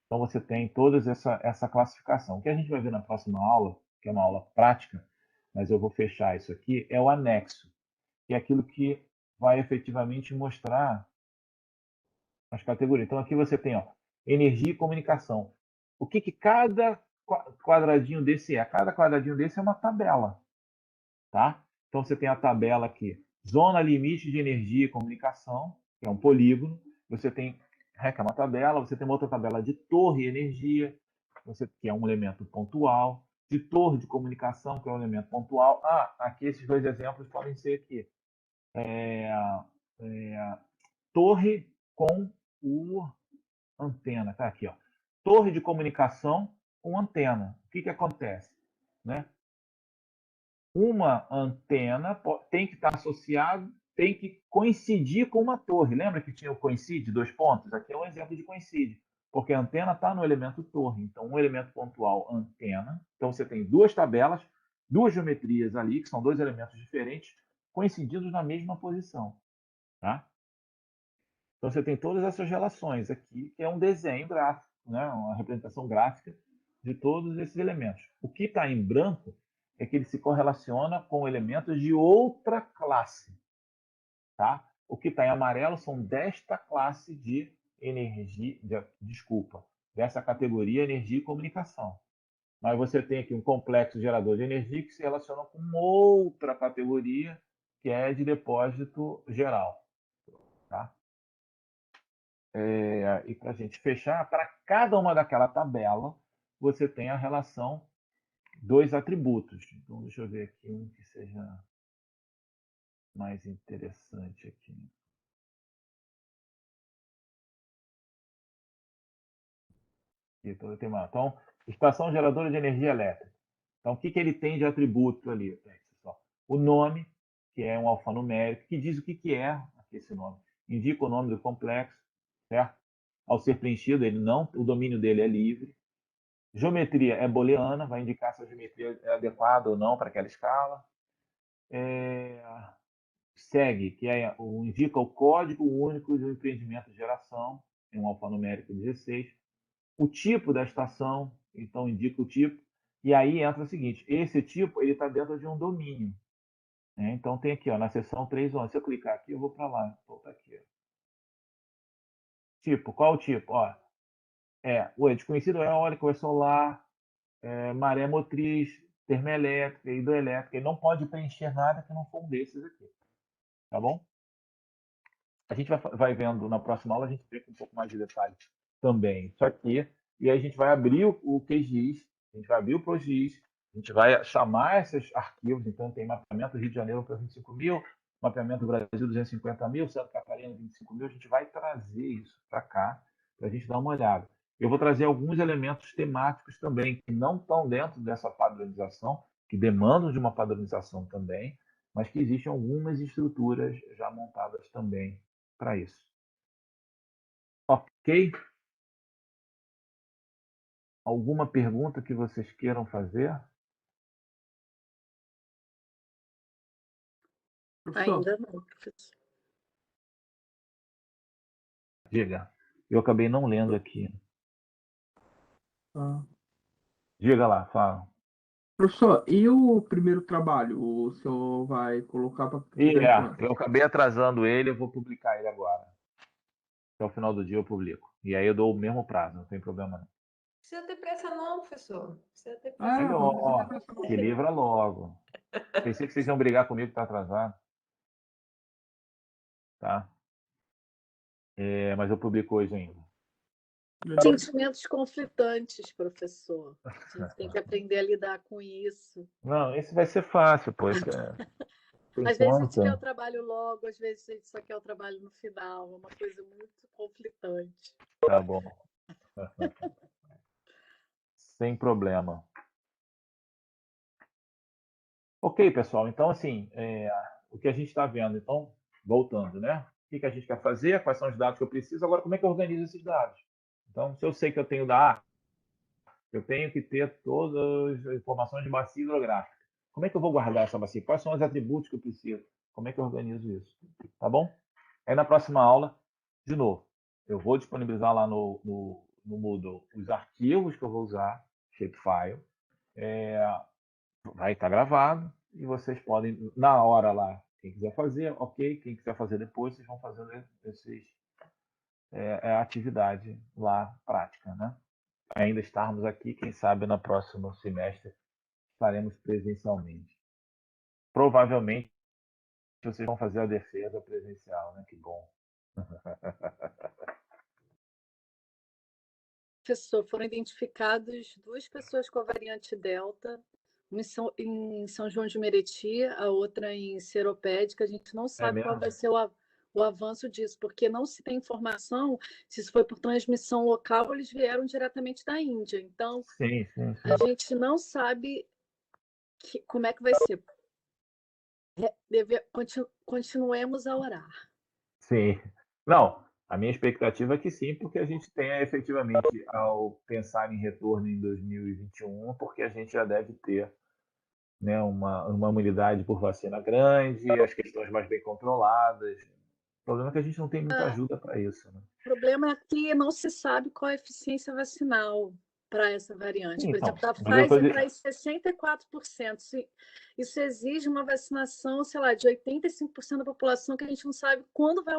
Então você tem toda essa classificação. O que a gente vai ver na próxima aula, que é uma aula prática, mas eu vou fechar isso aqui, é o anexo, que é aquilo que vai efetivamente mostrar as categorias. Então aqui você tem energia e comunicação. O que cada quadradinho desse é? Cada quadradinho desse é uma tabela. Tá? Então você tem a tabela aqui, zona limite de energia e comunicação, que é um polígono. Você tem, que é uma tabela, você tem uma outra tabela de torre e energia, que é um elemento pontual, de torre de comunicação, que é um elemento pontual. Aqui esses dois exemplos podem ser aqui. Torre com o antena, tá aqui, ó. Torre de comunicação com antena. O que acontece? Né? Uma antena tem que estar associado, tem que coincidir com uma torre. Lembra que tinha o coincide, 2 pontos? Aqui é um exemplo de coincide, porque a antena está no elemento torre. Então, um elemento pontual, antena. Então, você tem 2 tabelas, 2 geometrias ali, que são 2 elementos diferentes, coincididos na mesma posição. Tá? Então, você tem todas essas relações aqui, que é um desenho gráfico, né? Uma representação gráfica de todos esses elementos. O que está em branco é que ele se correlaciona com elementos de outra classe. Tá? O que está em amarelo são desta classe de energia, dessa categoria energia e comunicação. Mas você tem aqui um complexo gerador de energia que se relaciona com outra categoria, que é de depósito geral. Tá? E para a gente fechar, para cada uma daquela tabela, você tem a relação 2 atributos. Então, deixa eu ver aqui um que seja mais interessante aqui. Então, estação geradora de energia elétrica. Então, o que ele tem de atributo ali? O nome, que é um alfanumérico, que diz o que é esse nome. Indica o nome do complexo, certo? Ao ser preenchido, o domínio dele é livre. Geometria é booleana, vai indicar se a geometria é adequada ou não para aquela escala. Segue, que indica o código único do empreendimento de geração, é um alfanumérico 16. O tipo da estação, então indica o tipo. E aí entra o seguinte, esse tipo ele está dentro de um domínio. Né? Então tem aqui, na seção 3.11. Se eu clicar aqui, eu vou para lá. Volta aqui. Tipo, qual o tipo? O desconhecido é eólico, é solar, maré motriz, termoelétrica, hidroelétrica. Ele não pode preencher nada que não for um desses aqui. Tá bom? A gente vai vendo na próxima aula, a gente vê com um pouco mais de detalhe também isso aqui. E aí a gente vai abrir o QGIS, a gente vai abrir o ProGIS, a gente vai chamar esses arquivos. Então, tem mapeamento Rio de Janeiro para 25 mil, mapeamento Brasil 250 mil, Santa Catarina 25 mil. A gente vai trazer isso para cá, para a gente dar uma olhada. Eu vou trazer alguns elementos temáticos também, que não estão dentro dessa padronização, que demandam de uma padronização também, mas que existem algumas estruturas já montadas também para isso. Ok? Alguma pergunta que vocês queiram fazer? Ainda não, professor. Diga. Eu acabei não lendo aqui. Ah. Diga lá, fala. Professor, e o primeiro trabalho? O senhor vai colocar para Eu acabei atrasando ele, eu vou publicar ele agora. Até o final do dia eu publico. E aí eu dou o mesmo prazo, não tem problema não. Precisa ter pressa não, professor. Precisa ter pressa. Que livra logo. Pensei que vocês iam brigar comigo que tá atrasado. Tá? Mas eu publico hoje ainda. Sentimentos conflitantes, professor. A gente tem que aprender a lidar com isso. Não, esse vai ser fácil, pois. Às vezes a gente quer o trabalho logo, às vezes a gente só quer o trabalho no final. É uma coisa muito conflitante. Tá bom. Sem problema. Ok, pessoal. Então, assim, o que a gente está vendo. Então, voltando, né? O que a gente quer fazer? Quais são os dados que eu preciso? Agora, como é que eu organizo esses dados? Então, se eu sei que eu tenho eu tenho que ter todas as informações de bacia hidrográfica. Como é que eu vou guardar essa bacia? Quais são os atributos que eu preciso? Como é que eu organizo isso? Tá bom? Aí na próxima aula, de novo, eu vou disponibilizar lá no Moodle os arquivos que eu vou usar, shapefile. Vai estar gravado e vocês podem, na hora lá, quem quiser fazer, ok. Quem quiser fazer depois, vocês vão fazendo atividade lá prática, né? Ainda estarmos aqui, quem sabe no próximo semestre estaremos presencialmente. Provavelmente vocês vão fazer a defesa presencial, né? Que bom. Professor, foram identificadas 2 pessoas com a variante Delta, uma em São João de Meriti, a outra em Seropédica. A gente não sabe qual vai ser o avanço disso, porque não se tem informação se isso foi por transmissão local ou eles vieram diretamente da Índia. Então, sim. A gente não sabe como é que vai ser. Continuemos a orar. Sim. Não, a minha expectativa é que sim, porque a gente tenha efetivamente, ao pensar em retorno em 2021, porque a gente já deve ter, né, uma imunidade por vacina grande, as questões mais bem controladas. O problema é que a gente não tem muita ajuda para isso. Né? O problema é que não se sabe qual a eficiência vacinal para essa variante. Sim, por então, exemplo, a Pfizer traz 64%. Isso exige uma vacinação, sei lá, de 85% da população, que a gente não sabe quando vai